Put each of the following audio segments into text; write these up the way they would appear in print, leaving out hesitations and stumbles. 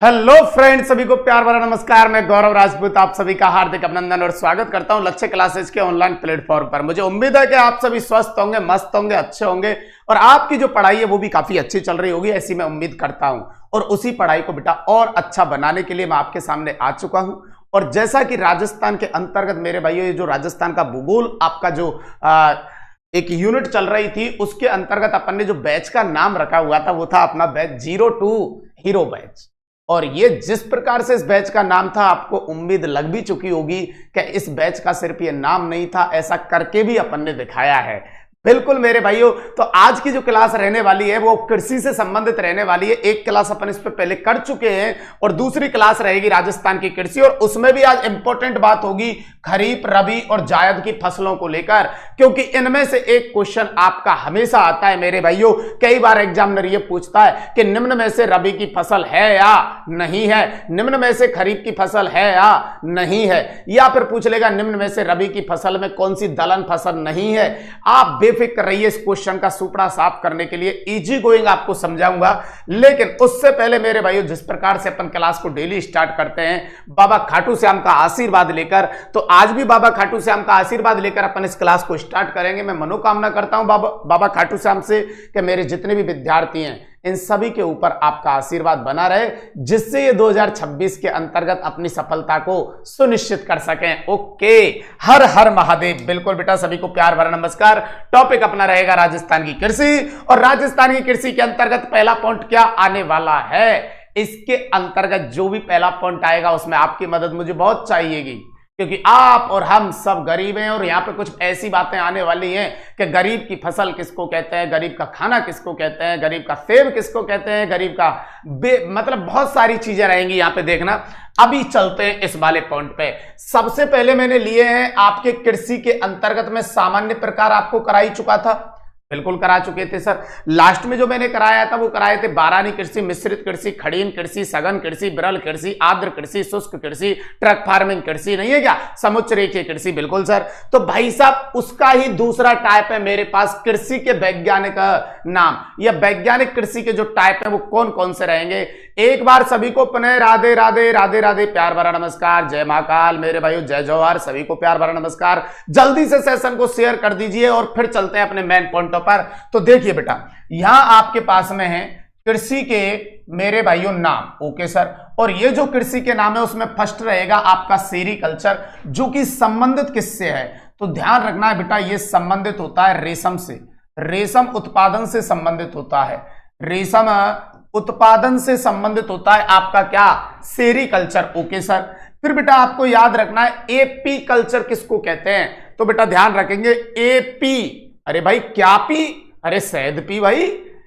Hello friends, सभी को प्यार भरा नमस्कार। मैं गौरव राजपूत आप सभी का हार्दिक अभिनंदन और स्वागत करता हूं लक्ष्य क्लासेस के ऑनलाइन प्लेटफॉर्म पर। मुझे उम्मीद है कि आप सभी स्वस्थ होंगे, मस्त होंगे, अच्छे होंगे और आपकी जो पढ़ाई है वो भी काफी अच्छी चल रही होगी, ऐसी मैं उम्मीद करता हूं। और उसी पढ़ाई को बेटा और अच्छा बनाने के लिए मैं आपके सामने आ चुका हूं। और जैसा कि राजस्थान के अंतर्गत मेरे भाइयों, ये जो राजस्थान का भूगोल आपका जो एक यूनिट चल रही थी, उसके अंतर्गत अपन ने जो बैच का नाम रखा हुआ था वो था अपना बैच 02 हीरो बैच। और ये जिस प्रकार से इस बैच का नाम था, आपको उम्मीद लग भी चुकी होगी कि इस बैच का सिर्फ ये नाम नहीं था, ऐसा करके भी अपन ने दिखाया है। बिल्कुल मेरे भाइयों, तो आज की जो क्लास रहने वाली है वो कृषि से संबंधित रहने वाली है। एक क्लास अपन इस पे पहले कर चुके हैं और दूसरी क्लास रहेगी राजस्थान की कृषि, और उसमें भी आज इंपॉर्टेंट बात होगी खरीफ, रबी और जायद की फसलों को लेकर, क्योंकि इनमें से एक क्वेश्चन आपका हमेशा आता है मेरे भाइयों। कई बार एग्जामिनर ये पूछता है कि निम्न में से रबी की फसल है या नहीं है, निम्न में से खरीफ की फसल है या नहीं है, या फिर पूछ लेगा निम्न में से रबी की फसल में कौन सी दलहन फसल नहीं है। आप बेफिक्र रहिए, इस क्वेश्चन का सुपड़ा साफ करने के लिए इजी गोइंग आपको समझाऊंगा। लेकिन उससे पहले मेरे भाइयों, जिस प्रकार से अपन क्लास को डेली स्टार्ट करते हैं बाबा खाटू श्याम का आशीर्वाद लेकर, तो आज भी बाबा खाटू श्याम का आशीर्वाद लेकर अपन इस क्लास को स्टार्ट करेंगे। मैं मनोकामना करता हूं बाबा खाटू श्याम से कि मेरे जितने भी विद्यार्थी हैं इन सभी के ऊपर आपका आशीर्वाद बना रहे, जिससे ये 2026 के अंतर्गत अपनी सफलता को सुनिश्चित कर सकें। ओके, हर हर महादेव। बिल्कुल बेटा, सभी को प्यार भरा नमस्कार। टॉपिक अपना रहेगा राजस्थान की कृषि, और राजस्थान की कृषि के अंतर्गत पहला पॉइंट क्या आने वाला है, इसके अंतर्गत जो भी पहला पॉइंट आएगा उसमें आपकी मदद मुझे बहुत चाहिएगी, क्योंकि आप और हम सब गरीब हैं। और यहाँ पे कुछ ऐसी बातें आने वाली हैं कि गरीब की फसल किसको कहते हैं, गरीब का खाना किसको कहते हैं, गरीब का सेब किसको कहते हैं, गरीब का मतलब बहुत सारी चीजें रहेंगी यहाँ पे, देखना। अभी चलते हैं इस वाले पॉइंट पे। सबसे पहले मैंने लिए हैं आपके कृषि के अंतर्गत में सामान्य प्रकार आपको करा ही चुका था, बिल्कुल करा चुके थे सर। लास्ट में जो मैंने कराया था वो कराए थे बारानी कृषि, मिश्रित कृषि, खड़ीन कृषि, सघन कृषि, बिरल कृषि, आर्द्र कृषि, शुष्क कृषि, ट्रक फार्मिंग कृषि, नहीं है क्या, समुच्च रेखीय कृषि। बिल्कुल सर। तो भाई साहब उसका ही दूसरा टाइप है मेरे पास कृषि के वैज्ञानिक नाम, या वैज्ञानिक कृषि के जो टाइप है वो कौन कौन से रहेंगे। एक बार सभी को पुनः राधे राधे राधे राधे, प्यार भरा नमस्कार, जय महाकाल मेरे भाइयों, जय जवाहर, सभी को प्यार भरा नमस्कार। जल्दी से सेशन को शेयर कर दीजिए और फिर चलते हैं अपने मेन पॉइंट पर। तो देखिए बेटा, यहां आपके पास में है कृषि के मेरे भाइयों नाम। Okay sir. और ये जो कृषि के नाम है उसमें फर्स्ट रहेगा आपका सेरीकल्चर, जो कि संबंधित किससे है, तो ध्यान रखना है बेटा, ये संबंधित होता है रेशम से, रेशम उत्पादन से संबंधित होता है, रेशम उत्पादन से संबंधित होता है आपका क्या, सेरीकल्चर। Okay sir. फिर बेटा आपको याद रखना है एपी कल्चर किसको कहते हैं, तो बेटा ध्यान रखेंगे एपी। अरे भाई क्या पी, अरे शहद पी भाई।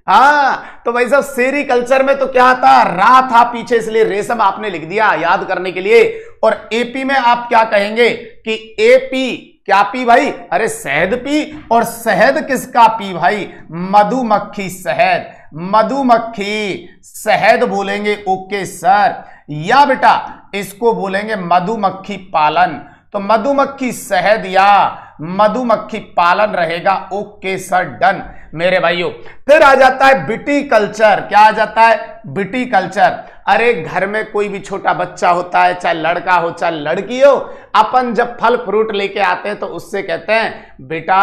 हाँ, तो भाई साहब सेरीकल्चर में तो क्या था, रा था पीछे, इसलिए रेशम आपने लिख दिया याद करने के लिए। और एपी में आप क्या कहेंगे कि एपी क्या पी भाई, अरे शहद पी। और शहद किसका पी भाई, मधुमक्खी शहद, मधुमक्खी शहद बोलेंगे। Okay sir. या बेटा इसको बोलेंगे मधुमक्खी पालन, तो मधुमक्खी शहद या मधुमक्खी पालन रहेगा। ओके सर, डन मेरे भाइयों। फिर आ जाता है विटीकल्चर। क्या आ जाता है, विटीकल्चर। अरे घर में कोई भी छोटा बच्चा होता है, चाहे लड़का हो चाहे लड़की हो, अपन जब फल फ्रूट लेके आते हैं तो उससे कहते हैं बेटा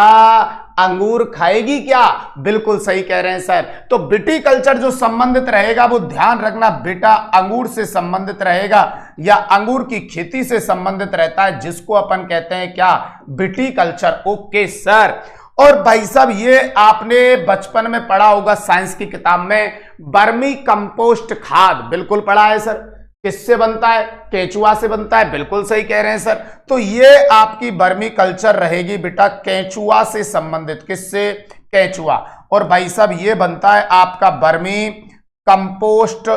अंगूर खाएगी क्या, बिल्कुल सही कह रहे हैं सर। तो विटीकल्चर जो संबंधित रहेगा वो ध्यान रखना बेटा अंगूर से संबंधित रहेगा, या अंगूर की खेती से संबंधित रहता है, जिसको अपन कहते हैं क्या, विटीकल्चर। Okay sir. और भाई साहब ये आपने बचपन में पढ़ा होगा साइंस की किताब में, वर्मी कंपोस्ट खाद, बिल्कुल पढ़ा है सर। किससे बनता है, केंचुआ से बनता है, बिल्कुल सही कह रहे हैं सर। तो ये आपकी वर्मी कल्चर रहेगी बेटा केंचुआ से संबंधित, किससे, केंचुआ। और भाई साहब ये बनता है आपका वर्मी कंपोस्ट,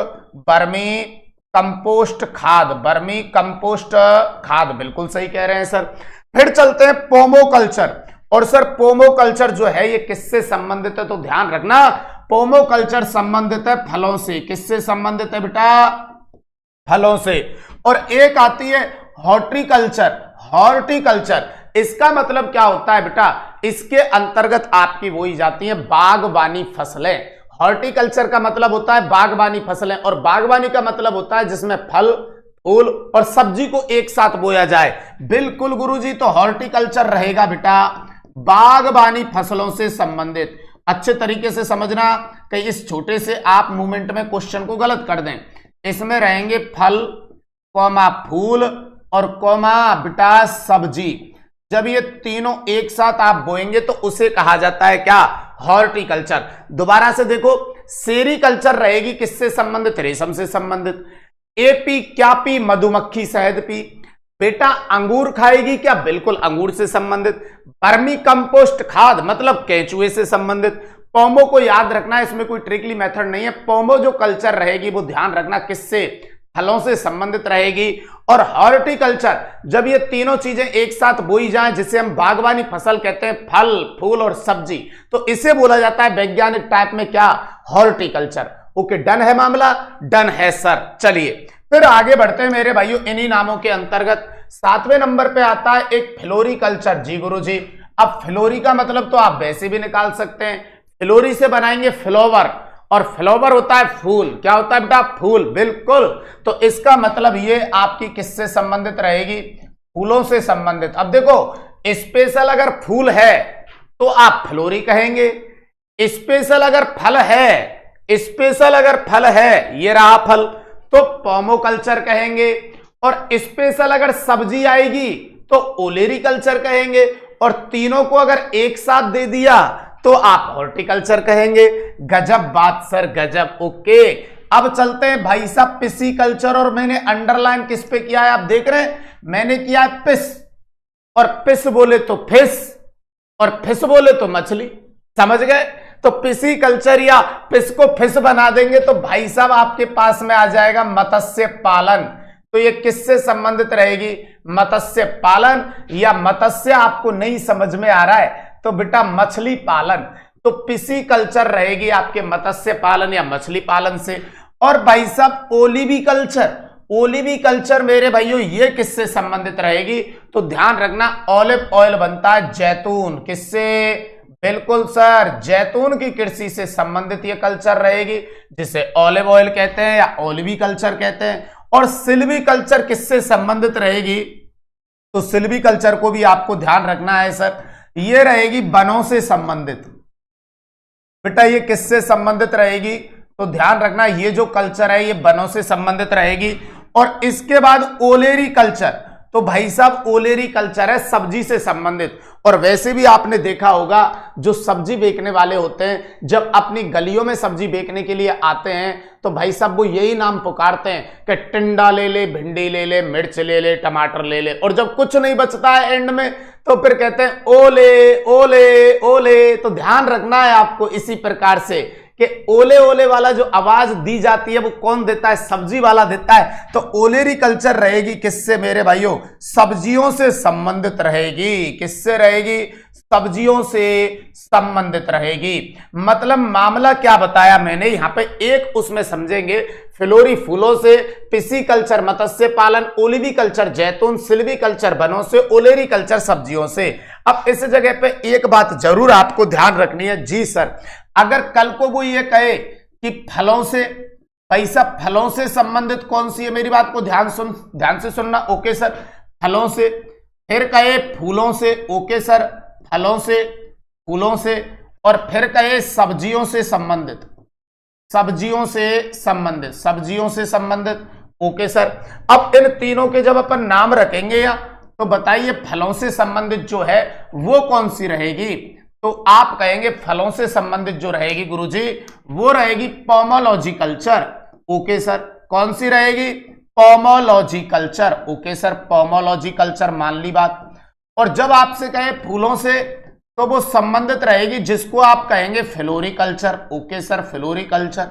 वर्मी कंपोस्ट खाद, वर्मी कंपोस्ट खाद, बिल्कुल सही कह रहे हैं सर। फिर चलते हैं पोमोकल्चर। और सर पोमोकल्चर जो है ये किससे संबंधित है, तो ध्यान रखना पोमोकल्चर संबंधित है फलों से। किससे संबंधित है बेटा, फलों से। और एक आती है हॉर्टिकल्चर, हॉर्टिकल्चर। इसका मतलब क्या होता है बेटा, इसके अंतर्गत आपकी वो ही जाती है बागबानी फसलें। हॉर्टिकल्चर का मतलब होता है बागबानी फसलें, और बागबानी का मतलब होता है जिसमें फल, फूल और सब्जी को एक साथ बोया जाए। बिल्कुल गुरुजी, तो हॉर्टिकल्चर रहेगा बेटा बागबानी फसलों से संबंधित। अच्छे तरीके से समझना, कहीं इस छोटे से आप मूवमेंट में क्वेश्चन को गलत कर दें। इसमें रहेंगे फल, कॉमा फूल और कॉमा बेटा सब्जी। जब ये तीनों एक साथ आप बोएंगे तो उसे कहा जाता है क्या? हॉर्टिकल्चर। दोबारा से देखो, सेरीकल्चर रहेगी किससे संबंधित? रेशम से संबंधित। एपी क्या पी? मधुमक्खी शहद पी। बेटा अंगूर खाएगी क्या? बिल्कुल अंगूर से संबंधित। वर्मी कंपोस्ट खाद मतलब केंचुए से संबंधित। पोमो को याद रखना, इसमें कोई ट्रिकली मेथड नहीं है। पोमो जो कल्चर रहेगी वो ध्यान रखना किससे? फलों से संबंधित रहेगी। और हॉर्टिकल्चर, जब ये तीनों चीजें एक साथ बोई जाएं, जिसे हम बागवानी फसल कहते हैं, फल, फूल और सब्जी, तो इसे बोला जाता है वैज्ञानिक टाइप में क्या? हॉर्टिकल्चर। ओके, डन है मामला? डन है सर। चलिए फिर आगे बढ़ते हैं मेरे भाइयों इन्हीं नामों के अंतर्गत। 7वें नंबर पे आता है एक फ्लोरिकल्चर। जी गुरुजी, अब फ्लोरी का मतलब तो आप वैसे भी निकाल सकते हैं, फ्लोरी से बनाएंगे फ्लावर, और फ्लावर होता है फूल। क्या होता है बेटा? फूल। बिल्कुल, तो इसका मतलब ये आपकी किससे संबंधित रहेगी? फूलों से संबंधित। अब देखो, स्पेशल अगर फूल है तो आप फ्लोरी कहेंगे, स्पेशल अगर फल है, स्पेशल अगर फल है, ये रहा फल, तो पोमोकल्चर कहेंगे, और स्पेशल अगर सब्जी आएगी तो ओलेरीकल्चर कहेंगे, और तीनों को अगर एक साथ दे दिया तो आप हॉर्टिकल्चर कहेंगे। गजब बात सर, गजब। ओके, अब चलते हैं भाई साहब पिसीकल्चर, और मैंने अंडरलाइन किस पे किया है आप देख रहे हैं, मैंने किया है पिस, और पिस बोले तो फिश, और फिश बोले तो मछली। समझ गए? तो पिसीकल्चर या पिस को फिश बना देंगे तो भाई साहब आपके पास में आ जाएगा मत्स्य पालन। तो ये किससे संबंधित रहेगी? मत्स्य पालन, या मत्स्य आपको नहीं समझ में आ रहा है तो बेटा मछली पालन। तो पिसीकल्चर रहेगी आपके मत्स्य पालन या मछली पालन से। और भाई साहब ओलिविकल्चर, ओलिविकल्चर मेरे भाइयों ये किससे संबंधित रहेगी? तो ध्यान रखना, ऑलिव ऑयल बनता है जैतून, किससे? बिल्कुल सर, जैतून की कृषि से संबंधित ये कल्चर रहेगी, जिसे ऑलिव ऑयल कहते हैं या ओलिविकल्चर कहते हैं। और सिल्वीकल्चर किससे संबंधित रहेगी? तो सिल्वीकल्चर को भी आपको ध्यान रखना है सर, ये रहेगी वनों से संबंधित। बेटा ये किससे संबंधित रहेगी? तो ध्यान रखना, ये जो कल्चर है ये वनों से संबंधित रहेगी। और इसके बाद ओलेरी कल्चर, तो भाई साहब ओलेरी कल्चर है सब्जी से संबंधित। और वैसे भी आपने देखा होगा जो सब्जी बेचने वाले होते हैं, जब अपनी गलियों में सब्जी बेचने के लिए आते हैं तो भाई साहब वो यही नाम पुकारते हैं कि टिंडा ले ले, भिंडी ले ले, मिर्च ले ले, टमाटर ले ले, और जब कुछ नहीं बचता है एंड में तो फिर कहते हैं ओले ओले ओले। तो ध्यान रखना है आपको इसी प्रकार से कि ओले ओले वाला जो आवाज दी जाती है वो कौन देता है? सब्जी वाला देता है। तो ओलेरी कल्चर रहेगी किससे मेरे भाइयों? सब्जियों से संबंधित रहेगी। किससे रहेगी? सब्जियों से संबंधित रहेगी। मतलब मामला क्या बताया मैंने यहां पे, एक उसमें समझेंगे फ्लोरी फूलों से, पिसीकल्चर मत्स्य पालन, ओलिविकल्चर जैतून, सिल्वीकल्चर वनों से, ओलेरीकल्चर सब्जियों से। अब इस जगह पे एक बात जरूर आपको ध्यान रखनी है। जी सर, अगर कल को वो ये कहे कि फलों से, पैसा फलों से संबंधित कौन सी है, मेरी बात को ध्यान से सुनना। ओके सर, फलों से। फिर कहे फूलों से। ओके सर, फलों से, फूलों से। और फिर कहे सब्जियों से संबंधित, सब्जियों से संबंधित, सब्जियों से संबंधित। ओके सर, अब इन तीनों के जब अपन नाम रखेंगे या तो बताइए फलों से संबंधित जो है वो कौन सी रहेगी? तो आप कहेंगे फलों से संबंधित जो रहेगी गुरुजी वो रहेगी पोमोलॉजी कल्चर। ओके सर, कौन सी रहेगी? Pomology culture. Okay sir, pomology culture मान ली बात। और जब आपसे कहे फूलों से तो वो संबंधित रहेगी जिसको आप कहेंगे फ्लोरिकल्चर। Okay sir, floriculture.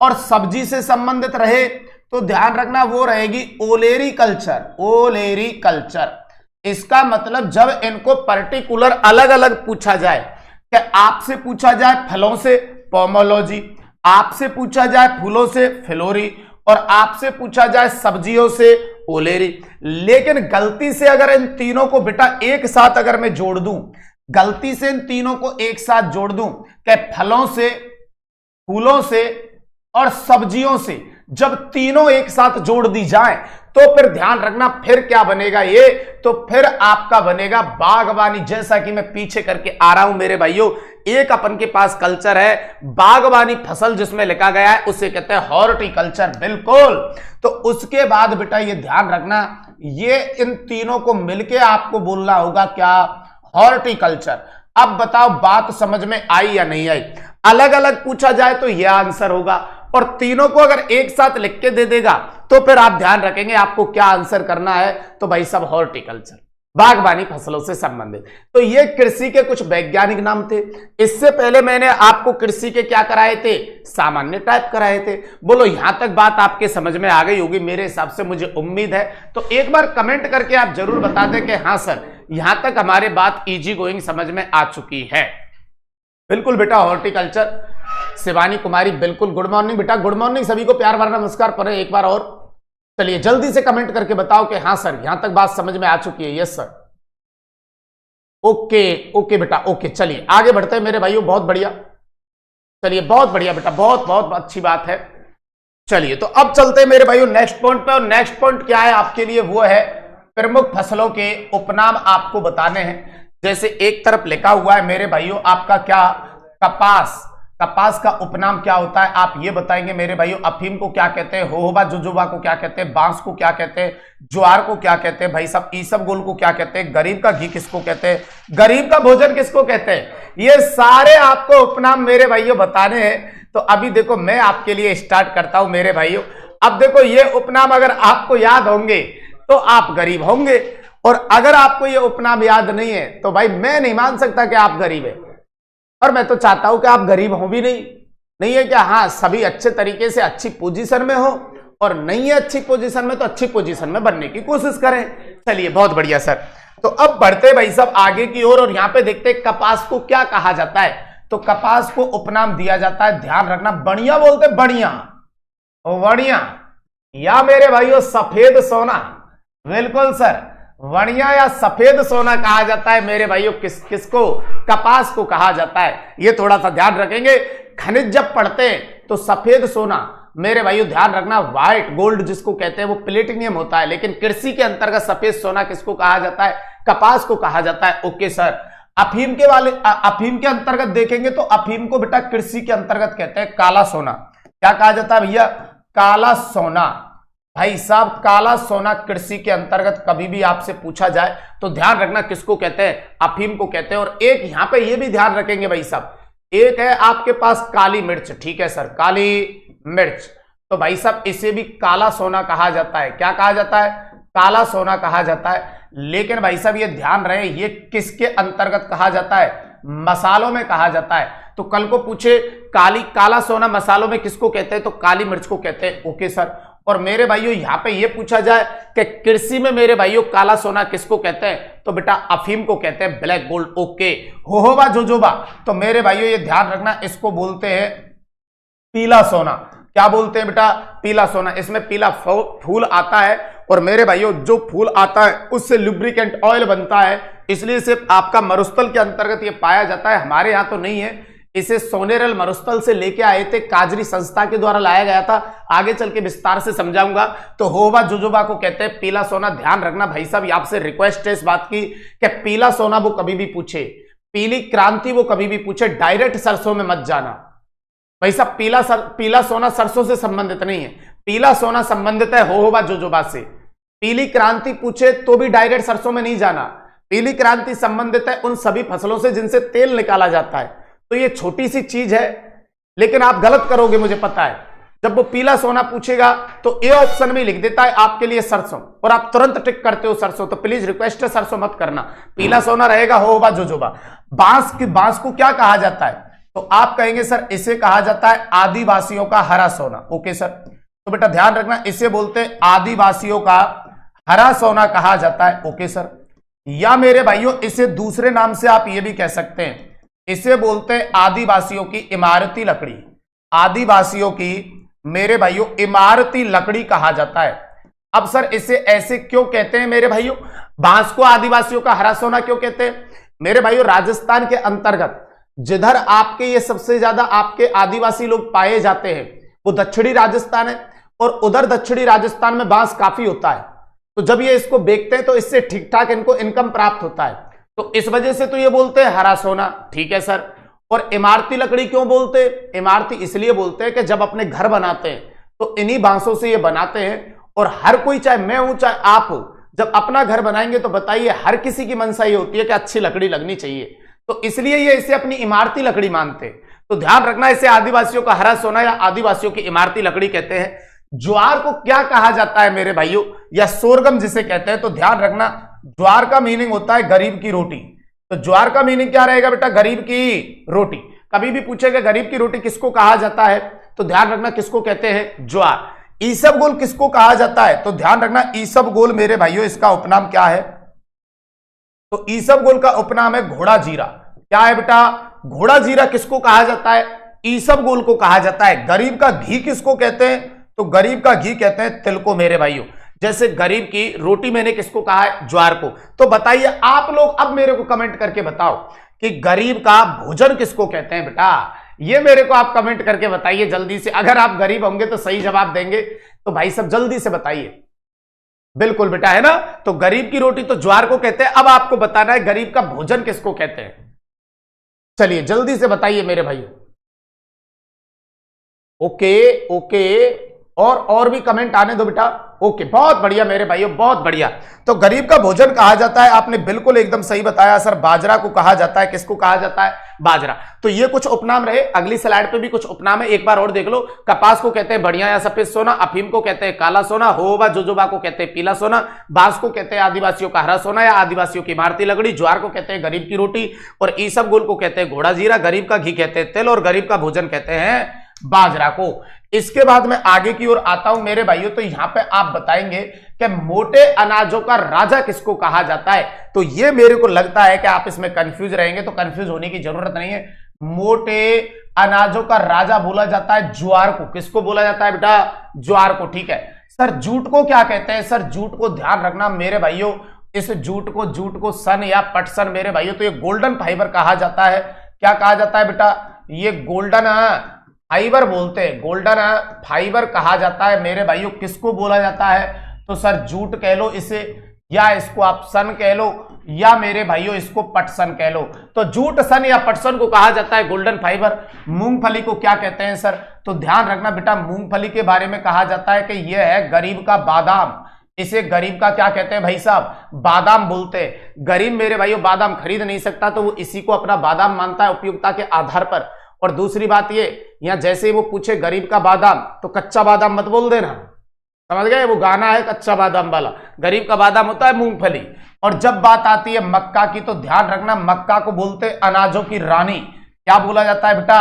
और सब्जी से संबंधित रहे तो ध्यान रखना वो रहेगी ओलेरीकल्चर। ओलेरीकल्चर, इसका मतलब जब इनको पर्टिकुलर अलग अलग पूछा जाए, कि आपसे पूछा जाए फलों से पोमोलॉजी, आपसे पूछा जाए फूलों से फ्लोरी, और आपसे पूछा जाए सब्जियों से ओलेरी, लेकिन गलती से अगर इन तीनों को बेटा एक साथ अगर मैं जोड़ दूं, गलती से इन तीनों को एक साथ जोड़ दूं कि फलों से, फूलों से और सब्जियों से जब तीनों एक साथ जोड़ दी जाए तो फिर ध्यान रखना फिर क्या बनेगा, ये तो फिर आपका बनेगा बागवानी। जैसा कि मैं पीछे करके आ रहा हूं मेरे भाइयों, एक अपन के पास कल्चर है बागवानी फसल जिसमें लिखा गया है उसे कहते हैं हॉर्टिकल्चर, बिल्कुल। तो उसके बाद बेटा ये ध्यान रखना, ये इन तीनों को मिलके आपको बोलना होगा क्या, हॉर्टिकल्चर। अब बताओ बात समझ में आई या नहीं आई। अलग अलग पूछा जाए तो यह आंसर होगा, और तीनों को अगर एक साथ लिख के दे देगा तो फिर आप ध्यान रखेंगे आपको क्या आंसर करना है, तो भाई सब हॉर्टिकल्चर, बागवानी फसलों से संबंधित। तो ये कृषि के कुछ वैज्ञानिक नाम थे। इससे पहले मैंने आपको कृषि के क्या कराए थे, सामान्य टाइप कराए थे। बोलो यहां तक बात आपके समझ में आ गई होगी मेरे हिसाब से, मुझे उम्मीद है। तो एक बार कमेंट करके आप जरूर बता दें कि हाँ सर यहां तक हमारे बात इजी गोइंग समझ में आ चुकी है। बिल्कुल बेटा हॉर्टिकल्चर। शिवानी कुमारी बिल्कुल, गुड मॉर्निंग बेटा, गुड मॉर्निंग सभी को, प्यार भरा नमस्कार पढ़े एक बार और। चलिए जल्दी से कमेंट करके बताओ कि हाँ सर यहां तक बात समझ में आ चुकी है। यस सर, ओके ओके बेटा, ओके। चलिए आगे बढ़ते हैं मेरे भाइयों, बहुत बढ़िया। चलिए बहुत बढ़िया बेटा, बहुत बहुत अच्छी बात है। चलिए तो अब चलते हैं मेरे भाइयों नेक्स्ट पॉइंट पे, और नेक्स्ट पॉइंट क्या है आपके लिए, वो है प्रमुख फसलों के उपनाम आपको बताने हैं। जैसे एक तरफ लिखा हुआ है मेरे भाइयों आपका क्या, कपास। कपास का उपनाम क्या होता है आप ये बताएंगे मेरे भाइयों। अफीम को क्या कहते हैं, होहोबा जुजुबा को क्या कहते हैं, बांस को क्या कहते हैं, ज्वार को क्या कहते हैं, भाई साहब ईसबगोल को क्या कहते हैं, गरीब का घी किसको कहते हैं, गरीब का भोजन किसको कहते हैं। ये सारे आपको उपनाम मेरे भाइयों बताने हैं। तो अभी देखो मैं आपके लिए स्टार्ट करता हूं मेरे भाइयों। अब देखो ये उपनाम अगर आपको याद होंगे तो आप गरीब होंगे, और अगर आपको ये उपनाम याद नहीं है तो भाई मैं नहीं मान सकता कि आप गरीब है, और मैं तो चाहता हूं कि आप गरीब हो भी नहीं है क्या, हाँ सभी अच्छे तरीके से अच्छी पोजीशन में हो, और नहीं है अच्छी पोजीशन में तो अच्छी पोजीशन में बनने की कोशिश करें। चलिए बहुत बढ़िया सर। तो अब बढ़ते भाई सब आगे की ओर, और यहां पे देखते हैं कपास को क्या कहा जाता है। तो कपास को उपनाम दिया जाता है, ध्यान रखना, बढ़िया बोलते बढ़िया, बढ़िया, या मेरे भाइयों सफेद सोना। बिल्कुल सर, बढ़िया या सफेद सोना कहा जाता है मेरे भाइयों किसको, कपास को कहा जाता है। ये थोड़ा सा ध्यान रखेंगे, खनिज जब पढ़ते हैं तो सफेद सोना मेरे भाइयों ध्यान रखना, व्हाइट गोल्ड जिसको कहते हैं वो प्लेटिनियम होता है, लेकिन कृषि के अंतर्गत सफेद सोना किसको कहा जाता है, कपास को कहा जाता है। Okay sir. अफीम के अंतर्गत देखेंगे तो अफीम को बेटा कृषि के अंतर्गत कहते हैं काला सोना। क्या कहा जाता है भैया, काला सोना। भाई साहब काला सोना कृषि के अंतर्गत कभी भी आपसे पूछा जाए तो ध्यान रखना किसको कहते हैं, अफीम को कहते हैं। और एक यहां पे ये भी ध्यान रखेंगे भाई साहब, एक है आपके पास काली मिर्च, ठीक है सर, काली मिर्च, तो भाई साहब इसे भी काला सोना कहा जाता है। क्या कहा जाता है, काला सोना कहा जाता है। लेकिन भाई साहब ये ध्यान रहे ये किसके अंतर्गत कहा जाता है, मसालों में कहा जाता है। तो कल को पूछे काला सोना मसालों में किसको कहते हैं, तो काली मिर्च को कहते हैं। Okay sir. और मेरे भाइयों यहां पे ये पूछा जाए कि कृषि में मेरे भाइयों काला सोना किसको कहते हैं, तो बेटा अफीम को कहते हैं, ब्लैक गोल्ड। ओके। होहोबा जोजोबा, तो मेरे भाइयों ये ध्यान रखना इसको बोलते हैं पीला सोना। क्या बोलते हैं बेटा, पीला सोना। इसमें पीला फूल आता है, और मेरे भाइयों जो फूल आता है उससे लुब्रिकेंट ऑयल बनता है, इसलिए सिर्फ आपका मरुस्थल के अंतर्गत ये पाया जाता है, हमारे यहां तो नहीं है। इसे सोनेरल मरुस्थल से लेके आए थे, काजरी संस्था के द्वारा लाया गया था, आगे चल के विस्तार से समझाऊंगा। तो होबा जुजुबा को कहते हैं पीला सोना। ध्यान रखना भाई साहब, आपसे रिक्वेस्ट है इस बात की कि पीला सोना वो कभी भी पूछे, पीली क्रांति वो कभी भी पूछे, डायरेक्ट सरसों में मत जाना भाई साहब। पीला सोना सरसों से संबंधित नहीं है, पीला सोना संबंधित है होबा जुजुबा से। पीली क्रांति पूछे तो भी डायरेक्ट सरसों में नहीं जाना, पीली क्रांति संबंधित है उन सभी फसलों से जिनसे तेल निकाला जाता है। तो ये छोटी सी चीज है, लेकिन आप गलत करोगे मुझे पता है। जब वो पीला सोना पूछेगा तो ए ऑप्शन में लिख देता है आपके लिए सरसों, और आप तुरंत टिक करते हो सरसों, तो प्लीज रिक्वेस्ट है सरसों मत करना, पीला सोना रहेगा होबा जोजोबा। बांस को क्या कहा जाता है, तो आप कहेंगे सर इसे कहा जाता है आदिवासियों का हरा सोना। Okay sir. तो बेटा ध्यान रखना इसे बोलते हैं आदिवासियों का हरा सोना कहा जाता है। Okay sir. या मेरे भाइयों इसे दूसरे नाम से आप ये भी कह सकते हैं, इसे बोलते हैं आदिवासियों की इमारती लकड़ी। आदिवासियों की मेरे भाइयों इमारती लकड़ी कहा जाता है। अब सर इसे ऐसे क्यों कहते हैं मेरे भाइयों, बांस को आदिवासियों का हरा सोना क्यों कहते हैं मेरे भाइयों, राजस्थान के अंतर्गत जिधर आपके ये सबसे ज्यादा आपके आदिवासी लोग पाए जाते हैं वो दक्षिणी राजस्थान है, और उधर दक्षिणी राजस्थान में बांस काफी होता है। तो जब ये इसको बेचते हैं तो इससे ठीक ठाक इनको इनकम प्राप्त होता है। तो इस वजह से तो ये बोलते हैं हरा सोना, ठीक है सर। और इमारती लकड़ी क्यों बोलते हैं? इमारती इसलिए बोलते हैं कि जब अपने घर बनाते हैं तो इन्हीं बांसों से ये बनाते हैं। और हर कोई, चाहे मैं हूं चाहे आप हो, जब अपना घर बनाएंगे तो बताइए हर किसी की मंशा ये होती है कि अच्छी लकड़ी लगनी चाहिए, तो इसलिए ये इसे अपनी इमारती लकड़ी मानते हैं। तो ध्यान रखना, इसे आदिवासियों का हरा सोना या आदिवासियों की इमारती लकड़ी कहते हैं। ज्वार को क्या कहा जाता है मेरे भाइयों, या सोरगम जिसे कहते हैं, तो ध्यान रखना ज्वार का मीनिंग होता है गरीब की रोटी। तो ज्वार का मीनिंग क्या रहेगा बेटा? गरीब की रोटी। कभी भी पूछेगा गरीब की रोटी किसको कहा जाता है, तो ध्यान रखना किसको कहते हैं? ज्वार। ईसबगोल किसको कहा जाता है, तो ध्यान रखना ईसबगोल मेरे भाइयों इसका उपनाम क्या है? तो ईसबगोल का उपनाम है घोड़ा जीरा। क्या है बेटा? घोड़ा जीरा किसको कहा जाता है? ईसबगोल को कहा जाता है। गरीब का घी किसको कहते हैं? तो गरीब का घी कहते हैं तिल को मेरे भाइयों। जैसे गरीब की रोटी मैंने किसको कहा है? ज्वार को। तो बताइए आप लोग अब मेरे को कमेंट करके बताओ कि गरीब का भोजन किसको कहते हैं बेटा? ये मेरे को आप कमेंट करके बताइए जल्दी से। अगर आप गरीब होंगे तो सही जवाब देंगे, तो भाई सब जल्दी से बताइए। बिल्कुल बेटा, है ना? तो गरीब की रोटी तो ज्वार को कहते हैं। अब आपको बताना है गरीब का भोजन किसको कहते हैं। चलिए जल्दी से बताइए मेरे भाइयों। ओके ओके, और भी कमेंट आने दो बेटा। ओके, बहुत बढ़िया मेरे भाइयों, बहुत बढ़िया। तो गरीब का भोजन कहा जाता है, आपने बिल्कुल एकदम सही बताया सर। बाजरा को कहा जाता है, किसको कहा जाता है? बाजरा। तो ये कुछ उपनाम रहे। अगली स्लाइड पे भी कुछ उपनाम है, एक बार और देख लो। कपास को कहते हैं बढ़िया या सफेद सोना, अफीम को कहते हैं काला सोना, होबा जोजोबा को कहते हैं पीला सोना, बांस को कहते हैं आदिवासियों का हरा सोना या आदिवासियों की इमारती लकड़ी, ज्वार को कहते हैं गरीब की रोटी, और ईसबगोल को कहते हैं घोड़ा जीरा, गरीब का घी कहते हैं तिल, और गरीब का भोजन कहते हैं बाजरा को। इसके बाद मैं आगे की ओर आता हूं मेरे भाइयों। तो यहां पे आप बताएंगे कि मोटे अनाजों का राजा किसको कहा जाता है। तो ये मेरे को लगता है कि आप इसमें कंफ्यूज रहेंगे, तो कंफ्यूज होने की जरूरत नहीं है। मोटे अनाजों का राजा बोला जाता है ज्वार को। किसको बोला जाता है बेटा? ज्वार को, ठीक है। सर जूट को क्या कहते हैं? सर जूट को ध्यान रखना मेरे भाइयों, इस जूट को सन या पटसन मेरे भाइयों, तो ये गोल्डन फाइबर कहा जाता है। क्या कहा जाता है बेटा? ये गोल्डन फाइबर बोलते हैं, गोल्डन फाइबर कहा जाता है मेरे भाइयों। किसको बोला जाता है? तो सर जूट कह लो इसे, या इसको आप सन कह लो, या मेरे भाइयों इसको पटसन कह लो। तो जूट, सन या पटसन को कहा जाता है गोल्डन फाइबर। मूंगफली को क्या कहते हैं सर? तो ध्यान रखना बेटा, मूंगफली के बारे में कहा जाता है कि यह है गरीब का बादाम। इसे गरीब का क्या कहते हैं भाई साहब? बादाम बोलते हैं। गरीब मेरे भाइयों बादाम खरीद नहीं सकता, तो वो इसी को अपना बादाम मानता है उपयोगिता के आधार पर। और दूसरी बात ये, यहां जैसे ही वो पूछे गरीब का बादाम, तो कच्चा बादाम मत बोल देना, समझ गए? वो गाना है कच्चा बादाम वाला। गरीब का बादाम होता है मूंगफली। और जब बात आती है मक्का की, तो ध्यान रखना मक्का को बोलते अनाजों की रानी। क्या बोला जाता है बेटा?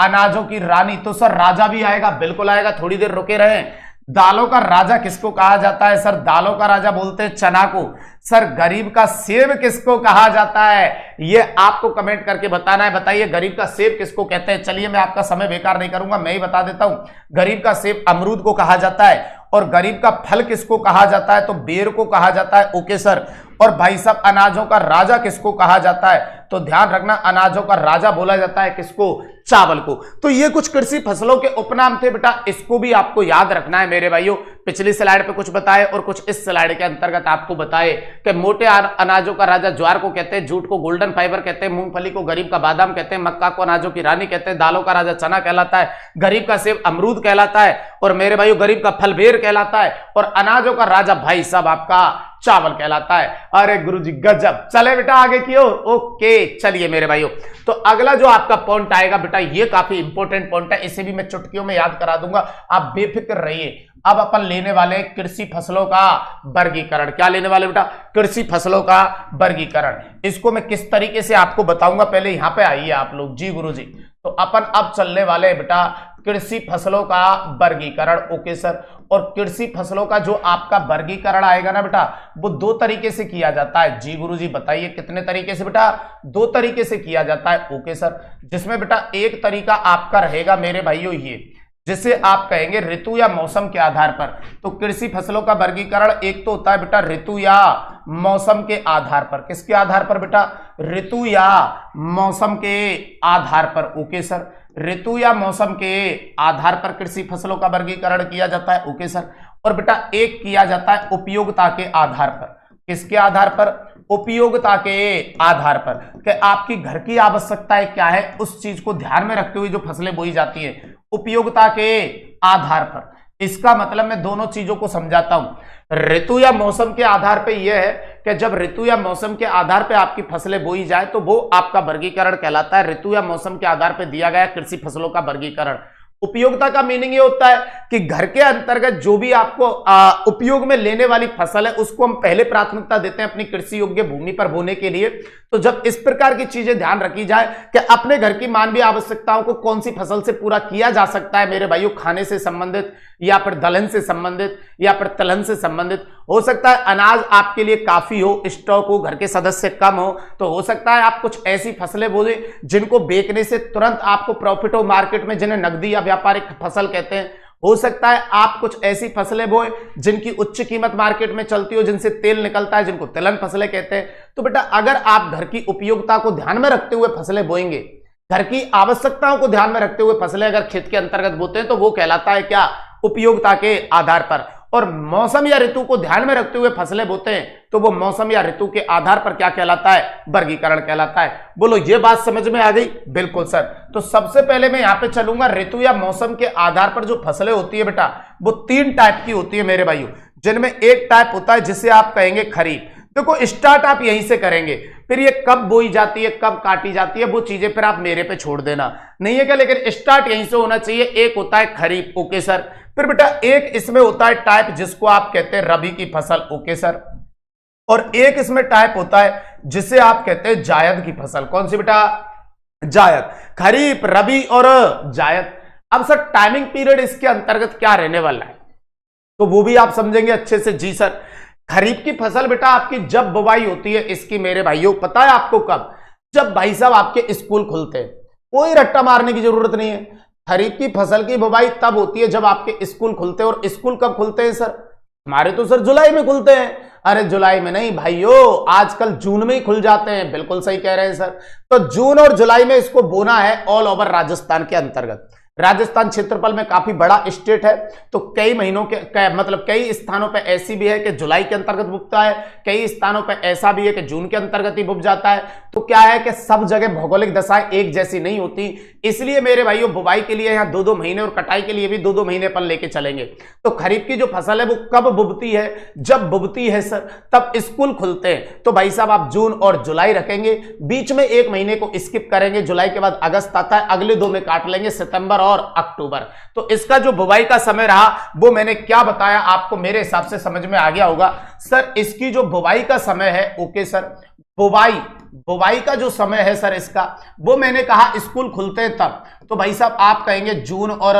अनाजों की रानी। तो सर राजा भी आएगा, बिल्कुल आएगा, थोड़ी देर रुके रहे। दालों का राजा किसको कहा जाता है? सर दालों का राजा बोलते हैं चना को। सर गरीब का सेब किसको कहा जाता है? ये आपको कमेंट करके बताना है। बताइए गरीब का सेब किसको कहते हैं? चलिए मैं आपका समय बेकार नहीं करूंगा, मैं ही बता देता हूं। गरीब का सेब अमरूद को कहा जाता है। और गरीब का फल किसको कहा जाता है? तो बेर को कहा जाता है। Okay sir. और भाई साहब अनाजों का राजा किसको कहा जाता है? तो ध्यान रखना अनाजों का राजा बोला जाता है किसको? चावल को। तो ये कुछ कृषि फसलों के उपनाम थे बेटा, इसको भी आपको याद रखना है मेरे भाइयों। पिछली स्लाइड पे कुछ बताए और कुछ इस स्लाइड के अंतर्गत आपको बताए कि मोटे अनाजों का राजा ज्वार को कहते हैं, जूट को गोल्डन फाइबर कहते हैं, मूंगफली को गरीब का बादाम कहते हैं, मक्का को अनाजों की रानी कहते हैं, दालों का राजा चना कहलाता है, गरीब का सेब अमरूद कहलाता है, और मेरे भाइयों गरीब का फल बेर कहलाता है, और अनाजों का राजा भाई साहब आपका चावल कहलाता है। अरे गुरुजी गजब। चले बेटा आगे की ओर। ओके चलिए मेरे भाइयों, तो अगला जो आपका पॉइंट आएगा बेटा, ये काफी इंपॉर्टेंट पॉइंट है, इसे भी मैं चुटकियों में याद करा दूंगा, आप बेफिक्र रहिए। अब अपन लेने वाले कृषि फसलों का वर्गीकरण। क्या लेने वाले बेटा? कृषि फसलों का वर्गीकरण। इसको मैं किस तरीके से आपको बताऊंगा, पहले यहां पे आइए आप लोग। जी गुरुजी, तो अपन अब चलने वाले हैं बेटा कृषि फसलों का वर्गीकरण। Okay sir. और कृषि फसलों का जो आपका वर्गीकरण आएगा ना बेटा, वो दो तरीके से किया जाता है। जी गुरुजी बताइए कितने तरीके से बेटा? दो तरीके से किया जाता है। Okay sir. जिसमें बेटा एक तरीका आपका रहेगा मेरे भाइयों ये, जिसे आप कहेंगे ऋतु या मौसम के आधार पर। तो कृषि फसलों का वर्गीकरण एक तो होता है बेटा ऋतु या मौसम के आधार पर। किसके आधार पर बेटा? ऋतु या मौसम के आधार पर। ओके सर, ऋतु या मौसम के आधार पर कृषि फसलों का वर्गीकरण किया जाता है। Okay sir. और बेटा एक किया जाता है उपयोगिता के आधार पर। किसके आधार पर? उपयोगिता के आधार पर, कि आपकी घर की आवश्यकताएं क्या है उस चीज को ध्यान में रखते हुए जो फसलें बोई जाती है, उपयोगिता के आधार पर। इसका मतलब मैं दोनों चीजों को समझाता हूं। ऋतु या मौसम के आधार पे यह है कि जब ऋतु या मौसम के आधार पे आपकी फसलें बोई जाए तो वो आपका वर्गीकरण कहलाता है। ऋतु या मौसम के आधार पे दिया गया कृषि फसलों का वर्गीकरण। उपयोगिता का मीनिंग ये होता है कि घर के अंतर्गत जो भी आपको उपयोग में लेने वाली फसल है उसको हम पहले प्राथमिकता देते हैं अपनी कृषि योग्य भूमि पर बोने के लिए। तो जब इस प्रकार की चीजें ध्यान रखी जाए कि अपने घर की मानवीय आवश्यकताओं को कौन सी फसल से पूरा किया जा सकता है मेरे भाइयों, खाने से संबंधित या फिर दलहन से संबंधित या फिर तिलहन से संबंधित, हो सकता है अनाज आपके लिए काफी हो, स्टॉक हो, घर के सदस्य कम हो, तो हो सकता है आप कुछ ऐसी फसलें बोले जिनको बेचने से तुरंत आपको प्रॉफिट हो मार्केट में, जिन्हें नकदी या व्यापारिक फसल कहते हैं। हो सकता है आप कुछ ऐसी फसलें बोए जिनकी उच्च कीमत मार्केट में चलती हो, जिनसे तेल निकलता है, जिनको तिलहन फसलें कहते हैं। तो बेटा अगर आप घर की उपयोगिता को ध्यान में रखते हुए फसलें बोएंगे, घर की आवश्यकताओं को ध्यान में रखते हुए फसलें अगर खेत के अंतर्गत बोते हैं तो वो कहलाता है क्या? उपयोगिता के आधार पर। और मौसम या ऋतु को ध्यान में रखते हुए फसलें बोते हैं तो वो मौसम या ऋतु के आधार पर क्या कहलाता है? वर्गीकरण कहलाता है। बोलो ये बात समझ में आ गई? बिल्कुल सर। तो सबसे पहले मैं यहां पे चलूंगा, ऋतु या मौसम के आधार पर जो फसलें होती है बेटा वो 3 टाइप की होती है मेरे भाइयों, जिनमें एक टाइप होता है जिसे आप कहेंगे खरीफ। देखो स्टार्ट आप यहीं से करेंगे, फिर ये कब बोई जाती है, कब काटी जाती है, वो चीजें फिर आप मेरे पे छोड़ देना, नहीं है क्या? लेकिन स्टार्ट यहीं से होना चाहिए। एक होता है खरीफ। Okay sir. फिर बेटा एक इसमें होता है टाइप जिसको आप कहते हैं रबी की फसल। Okay sir. और एक इसमें टाइप होता है जिसे आप कहते हैं जायद की फसल। कौन सी बेटा? जायद। खरीफ, रबी और जायद। अब सर टाइमिंग पीरियड इसके अंतर्गत क्या रहने वाला है तो वो भी आप समझेंगे अच्छे से। जी सर। खरीफ की फसल बेटा आपकी जब बुवाई होती है इसकी मेरे भाइयों, पता है आपको कब? जब भाई साहब आपके स्कूल खुलते हैं। कोई रट्टा मारने की जरूरत नहीं है। खरीफ की फसल की बुवाई तब होती है जब आपके स्कूल खुलते हैं। और स्कूल कब खुलते हैं सर? हमारे तो सर जुलाई में खुलते हैं। अरे जुलाई में नहीं भाइयों, आजकल जून में ही खुल जाते हैं। बिल्कुल सही कह रहे हैं सर। तो जून और जुलाई में इसको बोना है ऑल ओवर राजस्थान के अंतर्गत। राजस्थान क्षेत्रफल में काफी बड़ा स्टेट है, तो कई महीनों के मतलब कई स्थानों पे ऐसी भी है कि जुलाई के अंतर्गत बुबता है, कई स्थानों पे ऐसा भी है कि जून के अंतर्गत ही बुब जाता है। तो क्या है कि सब जगह भौगोलिक दशाएं एक जैसी नहीं होती, इसलिए मेरे भाइयों बुवाई के लिए यहाँ 2-2 महीने और कटाई के लिए भी 2-2 महीने पर लेके चलेंगे। तो खरीफ की जो फसल है वो कब बुबती है? जब बुबती है सर तब स्कूल खुलते हैं। तो भाई साहब आप जून और जुलाई रखेंगे, बीच में 1 महीने को स्किप करेंगे, जुलाई के बाद अगस्त आता है, अगले 2 में काट लेंगे सितंबर और अक्टूबर। तो इसका जो बुवाई का समय रहा वो मैंने क्या बताया आपको, मेरे हिसाब से समझ में आ गया होगा सर। इसकी जो बुवाई का समय है, ओके सर, बुवाई का जो समय है सर इसका, वो मैंने कहा स्कूल खुलते हैं तब, तो भाई साहब आप कहेंगे जून और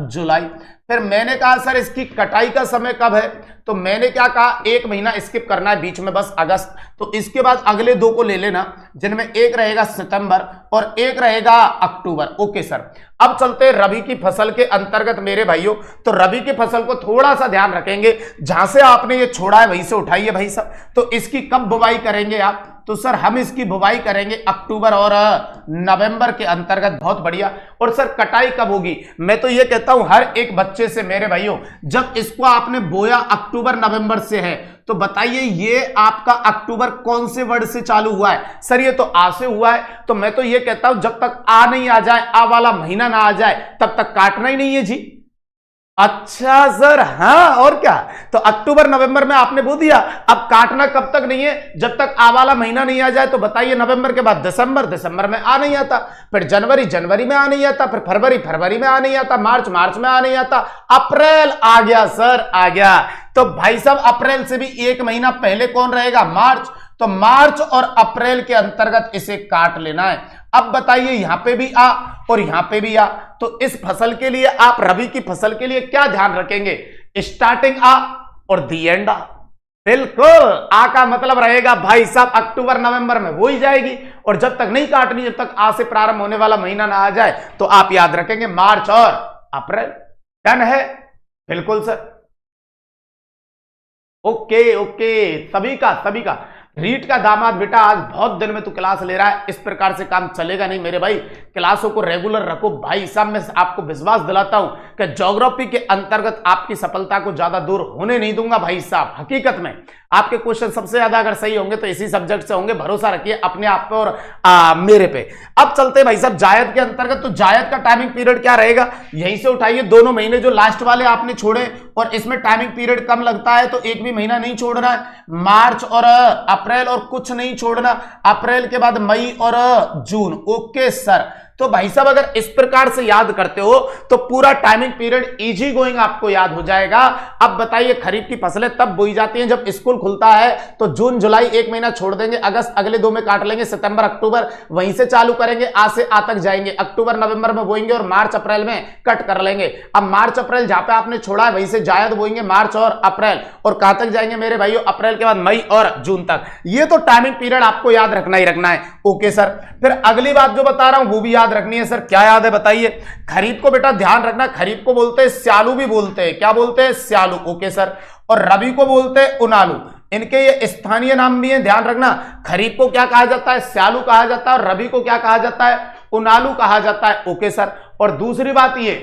जुलाई। फिर मैंने कहा सर इसकी कटाई का समय कब है, तो मैंने क्या कहा 1 महीना स्किप करना है बीच में, बस अगस्त। तो इसके बाद अगले 2 को ले लेना, जिनमें एक रहेगा सितंबर और एक रहेगा अक्टूबर। Okay sir. अब चलते हैं रबी की फसल के अंतर्गत मेरे भाइयों। तो रबी की फसल को थोड़ा सा ध्यान रखेंगे, जहां से आपने ये छोड़ा है वहीं से उठाइए भाई साहब। तो इसकी कब बुवाई करेंगे आप? तो सर हम इसकी बुवाई करेंगे अक्टूबर और नवंबर के अंतर्गत। बहुत बढ़िया। और सर कटाई कब होगी? मैं तो ये कहता हूं हर एक बच्चे से मेरे भाइयों, जब इसको आपने बोया अक्टूबर नवंबर से है, तो बताइए ये आपका अक्टूबर कौन से वर्ड से चालू हुआ है? सर ये तो आ से हुआ है। तो मैं तो ये कहता हूं जब तक आ नहीं आ जाए, आ वाला महीना ना आ जाए, तब तक काटना ही नहीं है जी। अच्छा सर, हाँ और क्या? तो अक्टूबर नवंबर में आपने बो दिया, अब काटना कब तक नहीं है? जब तक आ वाला महीना नहीं आ जाए। तो बताइए नवंबर के बाद दिसंबर में आ नहीं आता, फिर जनवरी में आ नहीं आता, फिर फरवरी में आ नहीं आता, मार्च में आ नहीं आता, अप्रैल आ गया सर, आ गया। तो भाई साहब अप्रैल से भी 1 महीना पहले कौन रहेगा? मार्च। तो मार्च और अप्रैल के अंतर्गत इसे काट लेना है। अब बताइए यहां पे भी आ और यहां पे भी आ, तो इस फसल के लिए आप रबी की फसल के लिए क्या ध्यान रखेंगे? स्टार्टिंग आ और दी एंड आ। बिल्कुल, आ का मतलब रहेगा भाई साहब अक्टूबर नवंबर में हो ही जाएगी, और जब तक नहीं काटनी, जब तक आ से प्रारंभ होने वाला महीना ना आ जाए, तो आप याद रखेंगे मार्च और अप्रैल। डन है? बिल्कुल सर। ओके ओके, सभी का रीट का दामाद बेटा आज बहुत दिन में तू क्लास ले रहा है, इस प्रकार से काम चलेगा नहीं मेरे भाई। क्लासों को रेगुलर रखो भाई साहब। मैं आपको विश्वास दिलाता हूं कि ज्योग्राफी के अंतर्गत आपकी सफलता को ज्यादा दूर होने नहीं दूंगा भाई साहब। हकीकत में आपके क्वेश्चन सबसे ज्यादा अगर सही होंगे तो इसी सब्जेक्ट से होंगे, भरोसा रखिए अपने आप पे और मेरे पे। अब चलते हैं भाई साहब जायद के अंतर्गत। तो जायद का टाइमिंग पीरियड क्या रहेगा, यहीं से उठाइए। दोनों महीने जो लास्ट वाले आपने छोड़े और इसमें टाइमिंग पीरियड कम लगता है तो एक भी महीना नहीं छोड़ना है। मार्च और अप्रैल और कुछ नहीं छोड़ना, अप्रैल के बाद मई और जून। ओके सर, तो भाई साहब अगर इस प्रकार से याद करते हो तो पूरा टाइमिंग पीरियड इजी गोइंग आपको याद हो जाएगा। अब बताइए खरीफ की फसलें तब बोई जाती हैं जब स्कूल खुलता है, तो जून जुलाई एक महीना छोड़ देंगे, अगस्त अगले 2 में काट लेंगे, सितंबर अक्टूबर वहीं से चालू करेंगे, आ से आ तक जाएंगे, अक्टूबर नवंबर में बोएंगे और मार्च अप्रैल में कट कर लेंगे। अब मार्च अप्रैल जहां पे आपने छोड़ा है वहीं से जायद बोएंगे मार्च और अप्रैल, और कहां तक जाएंगे मेरे भाइयों, अप्रैल के बाद मई और जून तक। ये तो टाइमिंग पीरियड आपको याद रखना ही रखना है। ओके सर, फिर अगली बात जो बता रहा हूं वो भी याद रखनी है सर। क्या याद है बताइए। खरीफ को बेटा ध्यान रखना, खरीफ को बोलते हैं स्यालू भी बोलते हैं, क्या बोलते हैं, स्यालू। ओके सर, और रबी को बोलते हैं उनालू। इनके ये स्थानीय नाम भी हैं, ध्यान रखना। खरीफ को क्या कहा जाता है, स्यालू कहा जाता है, और रबी को क्या कहा जाता है, उनालू कहा जाता है। ओके सर, और दूसरी बात ये,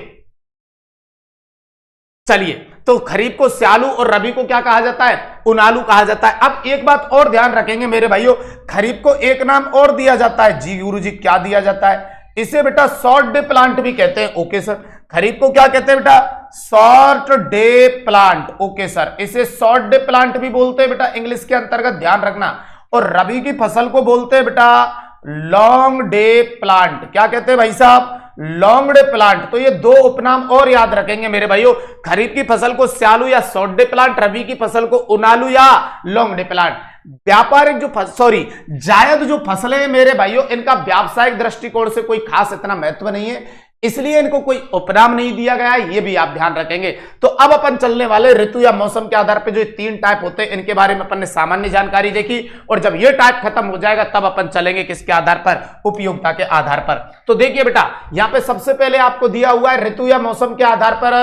चलिए तो खरीफ को स्यालू और रबी को क्या कहा जाता है, उनालू कहा जाता है। अब एक बात और ध्यान रखेंगे मेरे भाइयों, खरीफ को एक नाम और दिया जाता है। जी गुरुजी, क्या दिया जाता है, इसे बेटा शॉर्ट डे प्लांट भी कहते हैं। ओके सर, खरीफ को क्या कहते हैं बेटा, short day plant. Okay sir, इसे शॉर्ट डे प्लांट भी बोलते हैं बेटा इंग्लिश के अंतर्गत, ध्यान रखना। और रबी की फसल को बोलते हैं बेटा लॉन्ग डे प्लांट। क्या कहते हैं भाई साहब, लॉन्ग डे प्लांट। तो ये 2 उपनाम और याद रखेंगे मेरे भाइयों, खरीफ की फसल को स्यालू या शॉर्ट डे प्लांट, रबी की फसल को उनालू या लॉन्ग डे प्लांट। व्यापारिक जो जायद जो फसलें हैं मेरे भाइयों, इनका व्यावसायिक दृष्टिकोण से कोई खास इतना महत्व नहीं है, इसलिए इनको कोई उपनाम नहीं दिया गया है, ये भी आप ध्यान रखेंगे। तो अब अपन चलने वाले ऋतु या मौसम के आधार पर जो 3 टाइप होते हैं इनके बारे में अपन ने सामान्य जानकारी देखी, और जब ये टाइप खत्म हो जाएगा तब अपन चलेंगे किसके आधार पर, उपयोगिता के आधार पर। तो देखिए बेटा, यहां पे सबसे पहले आपको दिया हुआ है ऋतु या मौसम के आधार पर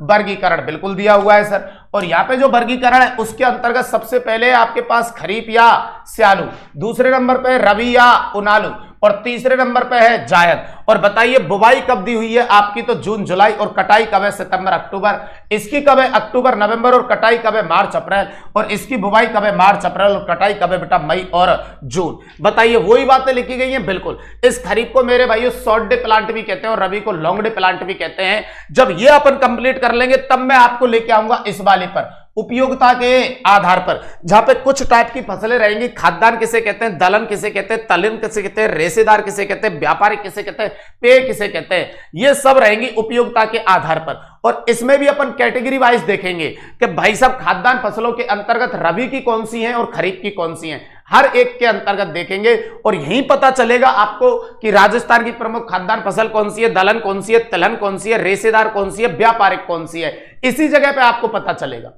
वर्गीकरण, बिल्कुल दिया हुआ है सर। और यहां पे जो वर्गीकरण है उसके अंतर्गत सबसे पहले आपके पास खरीफ या स्यालू, दूसरे नंबर पे रबी या उनालू, और तीसरे नंबर पे है जायद। और बताइए बुवाई कब दी हुई है आपकी, तो जून जुलाई, और कटाई कब है, सितंबर अक्टूबर। इसकी कब है, अक्टूबर नवंबर, और कटाई कब है, मार्च अप्रैल। और इसकी बुवाई कब है, मार्च अप्रैल, और कटाई कब है बेटा, मई और जून। बताइए वही बातें लिखी गई हैं बिल्कुल। इस खरीफ को मेरे भाइयों शॉर्ट डे प्लांट भी कहते हैं और रबी को लॉन्ग डे प्लांट भी कहते हैं। जब ये अपन कंप्लीट कर लेंगे तब मैं आपको लेके आऊंगा इस वाले पर, उपयोगिता के आधार पर, जहां पे कुछ टाइप की फसलें रहेंगी। खाद्यान्न किसे कहते हैं, दलहन किसे कहते हैं, तलिन किसे कहते हैं, रेशेदार किसे कहते हैं, व्यापारिक किसे कहते हैं, पेय किसे कहते हैं, ये सब रहेंगी उपयोगिता के आधार पर। और इसमें भी अपन कैटेगरी वाइज देखेंगे कि भाई साहब खाद्यान्न फसलों के अंतर्गत रबी की कौन सी है और खरीफ की कौन सी है, हर एक के अंतर्गत देखेंगे। और यही पता चलेगा आपको कि राजस्थान की प्रमुख खाद्यान्न फसल कौन सी है, दलहन कौन सी है, तिलहन कौन सी है, रेशेदार कौन सी है, व्यापारिक कौन सी है, इसी जगह पे आपको पता चलेगा।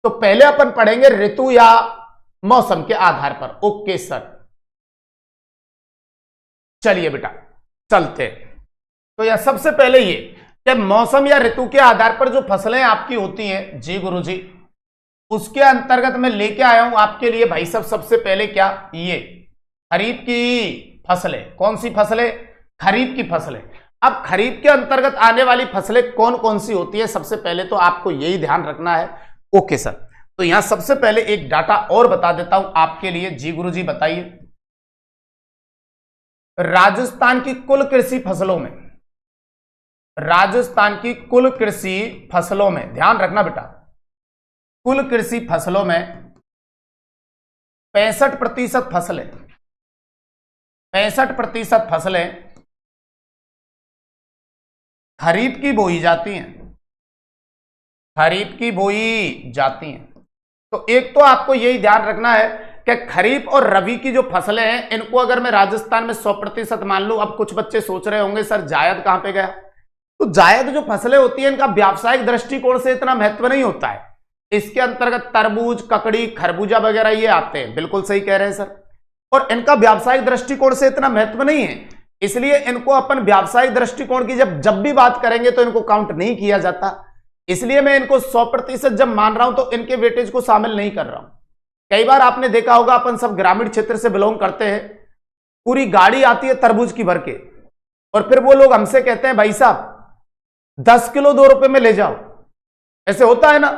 तो पहले अपन पढ़ेंगे ऋतु या मौसम के आधार पर। ओके सर, चलिए बेटा चलते। तो यह सबसे पहले ये कि मौसम या ऋतु के आधार पर जो फसलें आपकी होती हैं, जी गुरुजी, उसके अंतर्गत मैं लेके आया हूं आपके लिए भाई साहब सबसे पहले क्या, ये खरीफ की फसलें। कौन सी फसलें, खरीफ की फसलें। अब खरीफ के अंतर्गत आने वाली फसलें कौन कौन सी होती है, सबसे पहले तो आपको यही ध्यान रखना है। ओके सर, तो यहां सबसे पहले एक डाटा और बता देता हूं आपके लिए। जी गुरुजी बताइए, राजस्थान की कुल कृषि फसलों में, राजस्थान की कुल कृषि फसलों में, ध्यान रखना बेटा, कुल कृषि फसलों में 65% फसलें, 65% फसलें खरीफ की बोई जाती हैं, खरीफ की बोई जाती हैं। तो एक तो आपको यही ध्यान रखना है कि खरीफ और रबी की जो फसलें हैं इनको अगर मैं राजस्थान में 100% मान लूं। अब कुछ बच्चे सोच रहे होंगे सर जायद कहां पे गया, तो जायद जो फसलें होती हैं इनका व्यावसायिक दृष्टिकोण से इतना महत्व नहीं होता है। इसके अंतर्गत तरबूज, ककड़ी, खरबूजा वगैरह ये आते हैं, बिल्कुल सही कह रहे हैं सर। और इनका व्यावसायिक दृष्टिकोण से इतना महत्व नहीं है, इसलिए इनको अपन व्यावसायिक दृष्टिकोण की जब भी बात करेंगे तो इनको काउंट नहीं किया जाता। इसलिए मैं इनको 100% जब मान रहा हूं तो इनके वेटेज को शामिल नहीं कर रहा हूं। कई बार आपने देखा होगा, अपन सब ग्रामीण क्षेत्र से बिलोंग करते हैं, पूरी गाड़ी आती है तरबूज की भर के, और फिर वो लोग हमसे कहते हैं भाई साहब 10 किलो 2 रुपए में ले जाओ। ऐसे होता है ना?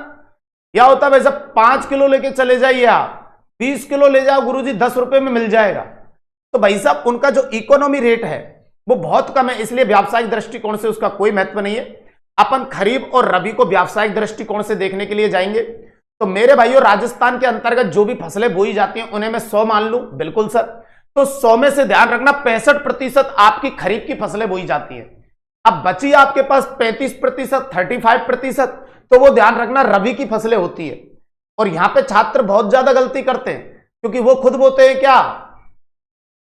या होता है भाई साहब 5 किलो लेके चले जाइए, आप 20 किलो ले जाओ गुरुजी 10 रुपए में मिल जाएगा। तो भाई साहब उनका जो इकोनॉमी रेट है वो बहुत कम है, इसलिए व्यावसायिक दृष्टिकोण से उसका कोई महत्व नहीं है। अपन खरीफ और रबी को व्यावसायिक दृष्टिकोण से देखने के लिए जाएंगे। तो मेरे भाइयों, राजस्थान के अंतर्गत जो भी फसलें बोई जाती हैं उन्हें मैं 100 मान लूं, बिल्कुल सर। तो 100 में से ध्यान रखना 65% आपकी खरीफ की फसलें बोई जाती हैं। अब बची आपके पास 35%, 35%, तो वो ध्यान रखना रबी की फसलें होती है। और यहां पे छात्र बहुत ज्यादा गलती करते हैं, क्योंकि वो खुद बोते हैं क्या,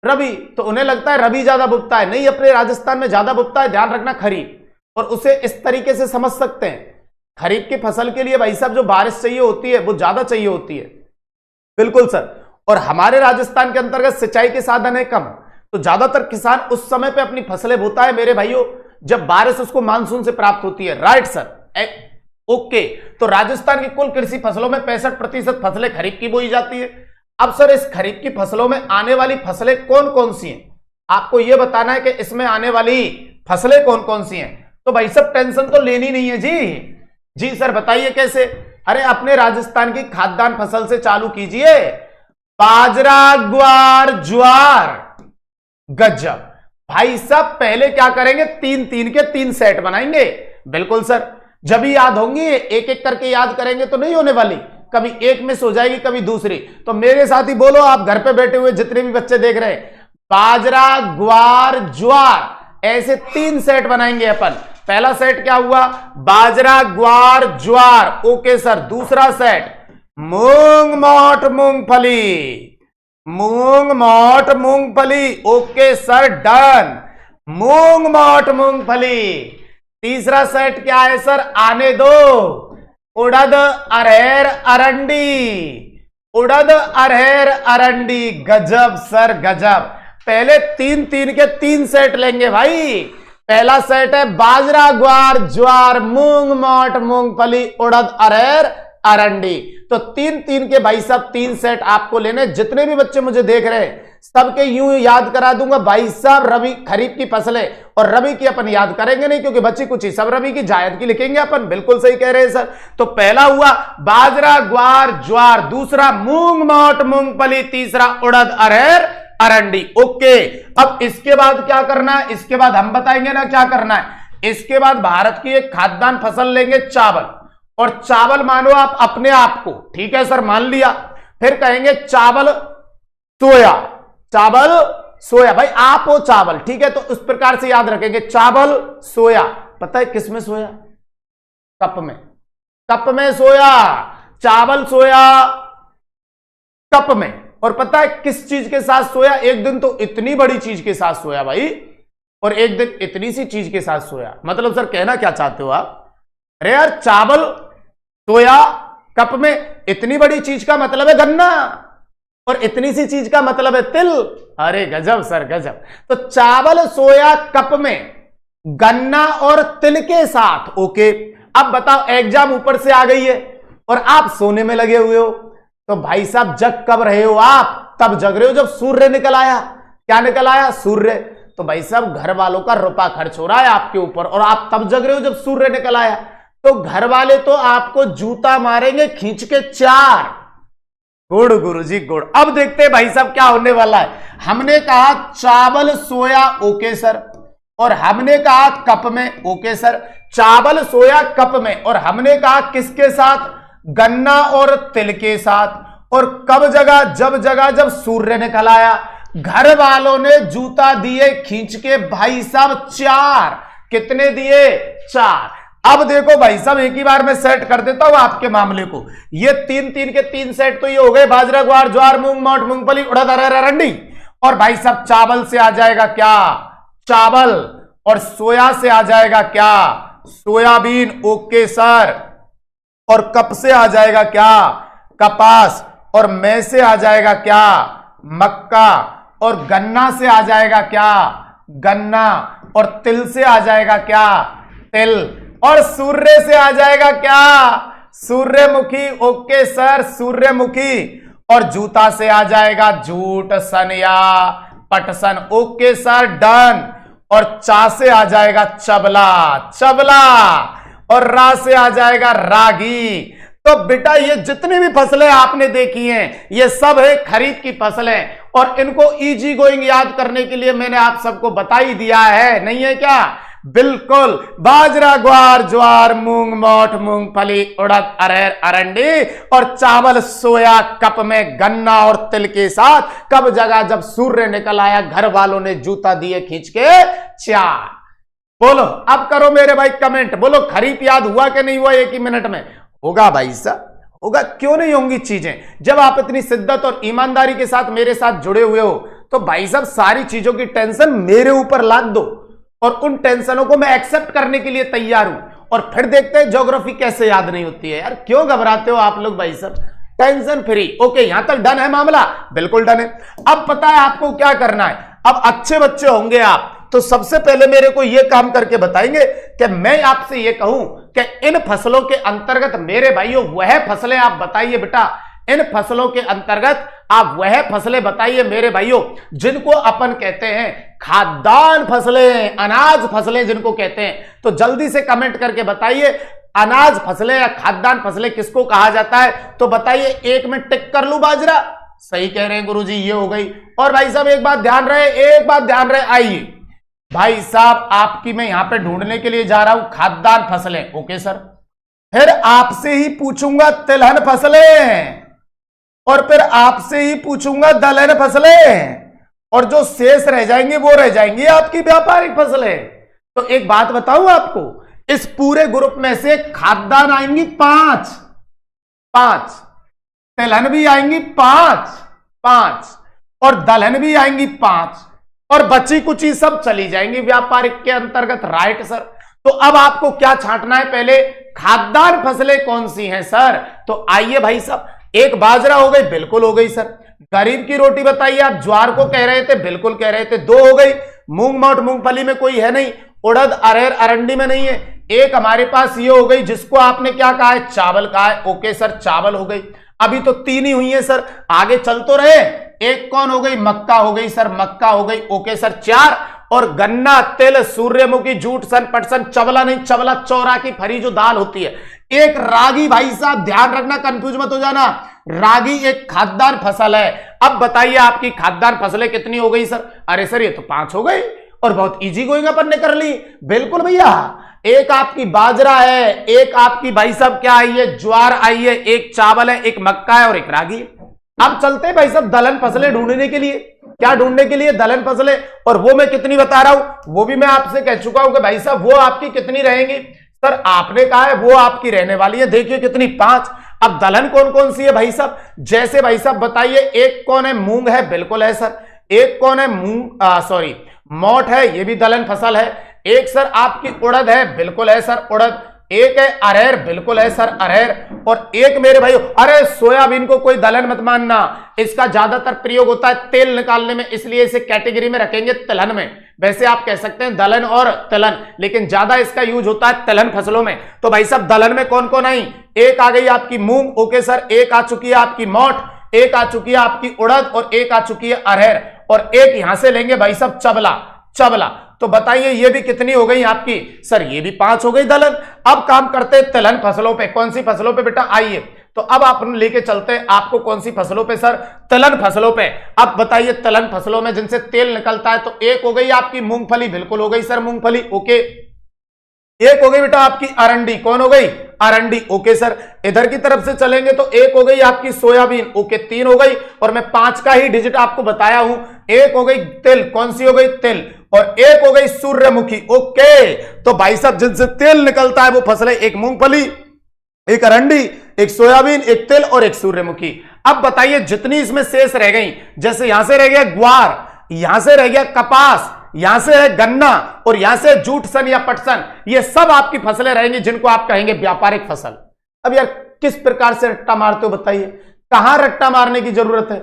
रबी, तो उन्हें लगता है रबी ज्यादा बुगता है। नहीं, अपने राजस्थान में ज्यादा बुगता है, ध्यान रखना खरीफ। और उसे इस तरीके से समझ सकते हैं, खरीफ की फसल के लिए भाई साहब जो बारिश चाहिए होती है वो ज्यादा चाहिए होती है, बिल्कुल सर। और हमारे राजस्थान के अंतर्गत सिंचाई के साधन है कम, तो ज्यादातर किसान उस समय पे अपनी फसलें बोता है मेरे भाइयों जब बारिश उसको मानसून से प्राप्त होती है। Right sir, okay. तो राजस्थान की कुल कृषि फसलों में 65% फसलें खरीफ की बोई जाती है। अब सर इस खरीफ की फसलों में आने वाली फसलें कौन कौन सी हैं, आपको यह बताना है कि इसमें आने वाली फसलें कौन कौन सी हैं। तो भाई सब टेंशन तो लेनी नहीं है जी सर, बताइए कैसे। अरे अपने राजस्थान की खाद्यान्न फसल से चालू कीजिए, बाजरा, ग्वार, ज्वार, गज्जब। भाई साहब पहले क्या करेंगे, 3-3 के 3 सेट बनाएंगे, बिल्कुल सर। जब ही याद होंगी, एक एक करके याद करेंगे तो नहीं होने वाली, कभी एक मिस हो जाएगी कभी दूसरी। तो मेरे साथ ही बोलो, आप घर पे बैठे हुए जितने भी बच्चे देख रहे हैं, बाजरा, ग्वार, ज्वार, ऐसे 3 सेट बनाएंगे अपन। पहला सेट क्या हुआ, बाजरा, ग्वार, ज्वार, ओके सर। दूसरा सेट मूंग, मोट, मूंगफली, मूंग, मोट, मूंगफली, ओके सर, डन। मूंग, मोट, मूंगफली। तीसरा सेट क्या है सर, आने दो, उड़द, अरहर, अरंडी, उड़द, अरहर, अरंडी, गजब सर गजब। पहले 3-3 के 3 सेट लेंगे भाई। पहला सेट है बाजरा, ग्वार, ज्वार, मूंग, मोट, मूंगफली, उड़द, अरहर, अरंडी। तो 3-3 के भाई साहब 3 सेट आपको लेने। जितने भी बच्चे मुझे देख रहे हैं सबके यूं याद करा दूंगा भाई साहब, रबी खरीफ की फसलें, और रबी की अपन याद करेंगे नहीं क्योंकि बच्ची कुछ ही, सब रबी की जायद की लिखेंगे अपन, बिल्कुल सही कह रहे हैं सर। तो पहला हुआ बाजरा, ग्वार, ज्वार, दूसरा मूंग, मोट, मूंगफली, तीसरा उड़द, अरहर, अरंडी, ओके। अब इसके बाद क्या करना है, इसके बाद हम बताएंगे ना क्या करना है। इसके बाद भारत की एक खाद्यान्न फसल लेंगे, चावल। और चावल मानो आप अपने आप को, ठीक है सर, मान लिया। फिर कहेंगे चावल, सोया, चावल, सोया, भाई आप हो चावल, ठीक है। तो उस प्रकार से याद रखेंगे, चावल, सोया। पता है किस में सोया, कप में, कप में सोया, चावल, सोया, कप में। और पता है किस चीज के साथ सोया, एक दिन तो इतनी बड़ी चीज के साथ सोया भाई, और एक दिन इतनी सी चीज के साथ सोया। मतलब सर कहना क्या चाहते हो आप, अरे यार चावल, सोया, कप में, इतनी बड़ी चीज का मतलब है गन्ना, और इतनी सी चीज का मतलब है तिल। अरे गजब सर गजब। तो चावल, सोया, कप में, गन्ना और तिल के साथ, ओके। अब बताओ एग्जाम ऊपर से आ गई है और आप सोने में लगे हुए हो, तो भाई साहब जग कब रहे हो आप, तब जग रहे हो जब सूर्य निकल आया। क्या निकल आया, सूर्य। तो भाई साहब घर वालों का रुपया खर्च हो रहा है आपके ऊपर, और आप तब जग रहे हो जब सूर्य निकल आया। तो घर वाले तो आपको जूता मारेंगे खींच के 4। गुड़ गुरुजी गुड़। अब देखते हैं भाई साहब क्या होने वाला है। हमने कहा चावल, सोया, ओके सर, और हमने कहा कप में, ओके सर। चावल, सोया, कप में, और हमने कहा किसके साथ, गन्ना और तिल के साथ। और कब जगह, जब सूर्य निकल आया। घर वालों ने जूता दिए खींच के भाई साहब 4। कितने दिए, 4। अब देखो भाई साहब एक ही बार में सेट कर देता हूं आपके मामले को। ये 3-3 के 3 सेट तो ये हो गए, बाजरा, ग्वार, ज्वार, मूंग, मोट, मूंगफली, उड़द, अरहर, अरंडी। और भाई साहब चावल से आ जाएगा क्या, चावल। और सोया से आ जाएगा क्या, सोयाबीन, ओके सर। और कप से आ जाएगा क्या, कपास। और में से आ जाएगा क्या, मक्का। और गन्ना से आ जाएगा क्या, गन्ना। और तिल से आ जाएगा क्या, तिल। और सूर्य से आ जाएगा क्या? सूर्यमुखी। ओके सर, सूर्यमुखी। और जूता से आ जाएगा जूट सन या पटसन। Okay sir, done. और चा से आ जाएगा चबला, चबला। और रा से आ जाएगा रागी। तो बेटा ये जितनी भी फसलें आपने देखी हैं ये सब है खरीफ की फसलें, और इनको इजी गोइंग याद करने के लिए मैंने आप सबको बता ही दिया है, नहीं है क्या? बिल्कुल। बाजरा, ग्वार, ज्वार, मूंग, मोठ, मूंगफली, उड़द, अरहर, अरंडी और चावल, सोया, कप में गन्ना और तिल के साथ। कब जगह? जब सूर्य निकल आया, घर वालों ने जूता दिए खींच के 4। बोलो अब करो मेरे भाई कमेंट, बोलो खरीफ याद हुआ कि नहीं हुआ? 1 ही मिनट में होगा भाई साहब, होगा। क्यों नहीं होंगी चीजें? जब आप इतनी शिद्दत और ईमानदारी के साथ मेरे साथ जुड़े हुए हो तो भाई साहब सारी चीजों की टेंशन मेरे ऊपर लाद दो, और उन टेंशनों को मैं एक्सेप्ट करने के लिए तैयार हूं। और फिर देखते हैं ज्योग्राफी कैसे याद नहीं होती है। यार क्यों घबराते हो आप लोग भाई साहब? Tension free. ओके, यहां तक डन है मामला? बिल्कुल डन है। अब पता है आपको क्या करना है? अब अच्छे बच्चे होंगे आप, तो सबसे पहले मेरे को यह काम करके बताएंगे कि मैं आपसे यह कहूं कि इन फसलों के अंतर्गत मेरे भाइयों वह फसलें आप बताइए बेटा, इन फसलों के अंतर्गत आप वह फसलें बताइए मेरे भाइयों जिनको अपन कहते हैं खाद्यान्न फसलें, अनाज फसलें जिनको कहते हैं। तो जल्दी से कमेंट करके बताइए अनाज फसलें या खाद्यान्न फसलें किसको कहा जाता है? तो बताइए, 1 में टिक कर लूं बाजरा? सही कह रहे हैं गुरुजी, ये हो गई। और भाई साहब एक बात ध्यान रहे, एक बात ध्यान रहे, आइए भाई साहब आपकी मैं यहां पे ढूंढने के लिए जा रहा हूं खाद्यान्न फसलें। ओके सर, फिर आपसे ही पूछूंगा तिलहन फसलें, और फिर आपसे ही पूछूंगा दलहन फसलें, और जो शेष रह जाएंगे वो रह जाएंगी आपकी व्यापारिक फसलें। तो एक बात बताऊं आपको, इस पूरे ग्रुप में से खाद्यान्न आएंगी 5, तिलहन भी आएंगी 5, और दलहन भी आएंगी 5, और बची कुची सब चली जाएंगी व्यापारिक के अंतर्गत। Right sir. तो अब आपको क्या छांटना है? पहले खाद्यान्न फसलें कौन सी हैं सर? तो आइए भाई साहब, एक बाजरा हो गई, बिल्कुल हो गई सर। गरीब की रोटी बताइए, आप ज्वार को कह रहे थे, बिल्कुल कह रहे थे, 2 हो गई। मूंग, मोठ, मूंगफली में कोई है नहीं, उड़द, अरहर, अरंडी में नहीं है। एक हमारे पास ये हो गई जिसको आपने क्या कहा है? चावल कहा है। ओके सर, चावल हो गई। अभी तो 3 ही हुई है सर, आगे चल तो रहे। एक कौन हो गई? मक्का हो गई सर, मक्का हो गई। Okay sir, 4। और गन्ना, तिल, सूर्यमुखी, जूट सन, पटसन, चबला नहीं, चबला चौरा की फरी जो दाल होती है। एक रागी, भाई साहब ध्यान रखना, कंफ्यूज मत हो जाना, रागी एक खाद्यान्न फसल है। अब बताइए आपकी खाद्यान्न फसलें कितनी हो गई सर? अरे सर ये तो 5 हो गई, और बहुत इजी गोइंग अपन ने कर ली। बिल्कुल भैया, एक आपकी बाजरा है, एक आपकी भाई साहब क्या आई है? ज्वार आई है, एक चावल है, एक मक्का है और एक रागी है। अब चलते हैं भाई साहब दलहन फसलें ढूंढने के लिए। क्या ढूंढने के लिए? दलहन फसलें। और वो मैं कितनी बता रहा हूं, वो भी मैं आपसे कह चुका हूं कि भाई साहब वो आपकी कितनी रहेंगी? सर आपने कहा है वो आपकी रहने वाली है, देखिए कितनी, 5। अब दलहन कौन कौन सी है भाई साहब? जैसे भाई साहब बताइए, एक कौन है? मूंग है, बिल्कुल है सर। एक कौन है? मोठ है, ये भी दलहन फसल है। एक सर आपकी उड़द है, बिल्कुल है सर उड़द। एक है अरहर, बिल्कुल है सर अरहर। और एक मेरे भाई, अरे सोयाबीन को कोई दलहन मत मानना, इसका ज्यादातर प्रयोग होता है तेल निकालने में, इसलिए इसे कैटेगरी में रखेंगे तिलहन में। वैसे आप कह सकते हैं दलहन और तिलहन, लेकिन ज्यादा इसका यूज होता है तिलहन फसलों में। तो भाई साहब दलहन में कौन कौन आई? एक आ गई आपकी मूंग, ओके सर। एक आ चुकी है आपकी मोठ, एक आ चुकी है आपकी उड़द, और एक आ चुकी है अरहर, और एक यहां से लेंगे भाई साहब चबला। तो बताइए ये भी कितनी हो गई आपकी? सर ये भी 5 हो गई दलहन। अब काम करते हैं तिलहन फसलों पे। कौन सी फसलों पे बेटा? आइए, तो अब आप लेके चलते हैं आपको कौन सी फसलों पे सर? तिलहन फसलों पे। अब बताइए तिलहन फसलों में जिनसे तेल निकलता है, तो एक हो गई आपकी मूंगफली, बिल्कुल हो गई सर मूंगफली, ओके। एक हो गई बेटा आपकी अरंडी, कौन हो गई? अरंडी, ओके सर। इधर की तरफ से चलेंगे तो एक हो गई आपकी सोयाबीन, ओके 3 हो गई, और मैं 5 का ही डिजिट आपको बताया हूं। एक हो गई तिल, कौन सी हो गई? तिल। और एक हो गई सूर्यमुखी, ओके। तो भाई साहब जिनसे तेल निकलता है वो फसलें, एक मूंगफली, एक अरंडी, एक सोयाबीन, एक तिल और एक सूर्यमुखी। अब बताइए जितनी इसमें शेष रह गई, जैसे यहां से रह गया ग्वार, यहां से रह गया कपास, यहां से है गन्ना, और यहां से जूट सन या पटसन, ये सब आपकी फसलें रहेंगी जिनको आप कहेंगे व्यापारिक फसल। अब यार किस प्रकार से रट्टा मारते हो बताइए? कहां रट्टा मारने की जरूरत है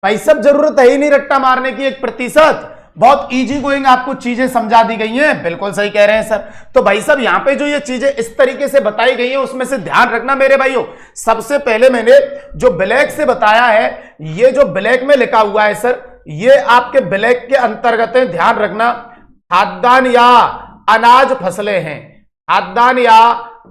भाई? सब जरूरत है ही नहीं रट्टा मारने की। 1% बहुत इजी गोइंग आपको चीजें समझा दी गई हैं। बिल्कुल सही कह रहे हैं सर। तो भाई साहब यहां पे जो ये चीजें इस तरीके से बताई गई हैं उसमें से ध्यान रखना मेरे भाइयों। सबसे पहले मैंने जो ब्लैक से बताया है, ये जो ब्लैक में लिखा हुआ है सर, ये आपके ब्लैक के अंतर्गत है, ध्यान रखना। खाद्यान्न या अनाज फसलें हैं, खाद्यान्न या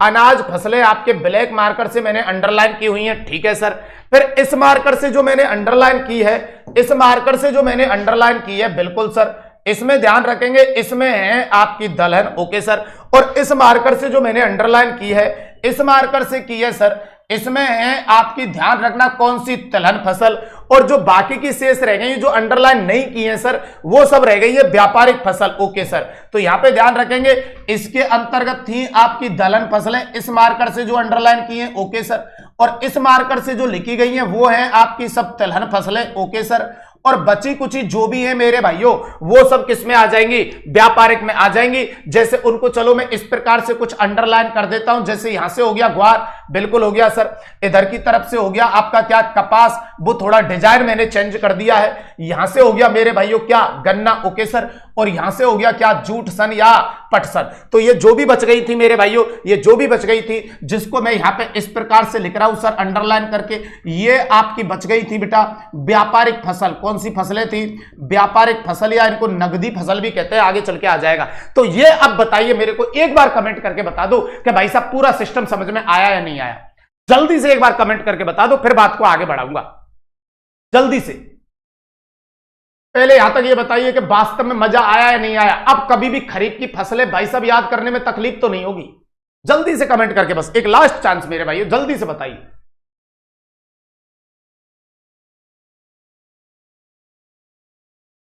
अनाज फसलें आपके ब्लैक मार्कर से मैंने अंडरलाइन की हुई हैं, ठीक है सर। फिर इस मार्कर से जो मैंने अंडरलाइन की है, इस मार्कर से जो मैंने अंडरलाइन की है, बिल्कुल सर, इसमें ध्यान रखेंगे, इसमें है आपकी दलहन, ओके सर। और इस मार्कर से जो मैंने अंडरलाइन की है, इस मार्कर से की है सर, इसमें है आपकी, ध्यान रखना, कौन सी, तिलहन फसल। और जो बाकी की शेष रह गई, जो अंडरलाइन नहीं की है सर, वो सब रह गई है व्यापारिक फसल, ओके सर। तो यहां पे ध्यान रखेंगे, इसके अंतर्गत थी आपकी दलहन फसलें, इस मार्कर से जो अंडरलाइन की है, ओके सर। और इस मार्कर से जो लिखी गई है वो है आपकी सब तिलहन फसलें, ओके सर। और बची कुची जो भी है मेरे भाइयों, वो सब किस में आ जाएंगी, व्यापारिक में आ जाएंगी। जैसे उनको चलो मैं इस प्रकार से कुछ अंडरलाइन कर देता हूं, जैसे यहां से हो गया ग्वार, बिल्कुल हो गया सर। इधर की तरफ से हो गया आपका क्या, कपास, वो थोड़ा डिजाइन मैंने चेंज कर दिया है। यहां से हो गया मेरे भाइयों क्या, गन्ना, ओके सर। और यहां से हो गया क्या, जूट सन या पटसन। तो ये जो भी बच गई थी मेरे भाइयों, ये जो भी बच गई थी, जिसको मैं यहां पे इस प्रकार से लिख रहा हूं सर अंडरलाइन करके, ये आपकी बच गई थी बेटा व्यापारिक फसल। कौन सी फसलें थी, व्यापारिक फसल, या इनको नगदी फसल भी कहते हैं, आगे चल के आ जाएगा। तो ये अब बताइए मेरे को, एक बार कमेंट करके बता दो कि भाई साहब पूरा सिस्टम समझ में आया या नहीं आया। जल्दी से एक बार कमेंट करके बता दो, फिर बात को आगे बढ़ाऊंगा जल्दी से। पहले यहां तक ये बताइए कि वास्तव में मजा आया या नहीं आया। अब कभी भी खरीफ की फसलें भाई साहब याद करने में तकलीफ तो नहीं होगी। जल्दी से कमेंट करके, बस एक लास्ट चांस मेरे भाइयों, जल्दी से बताइए।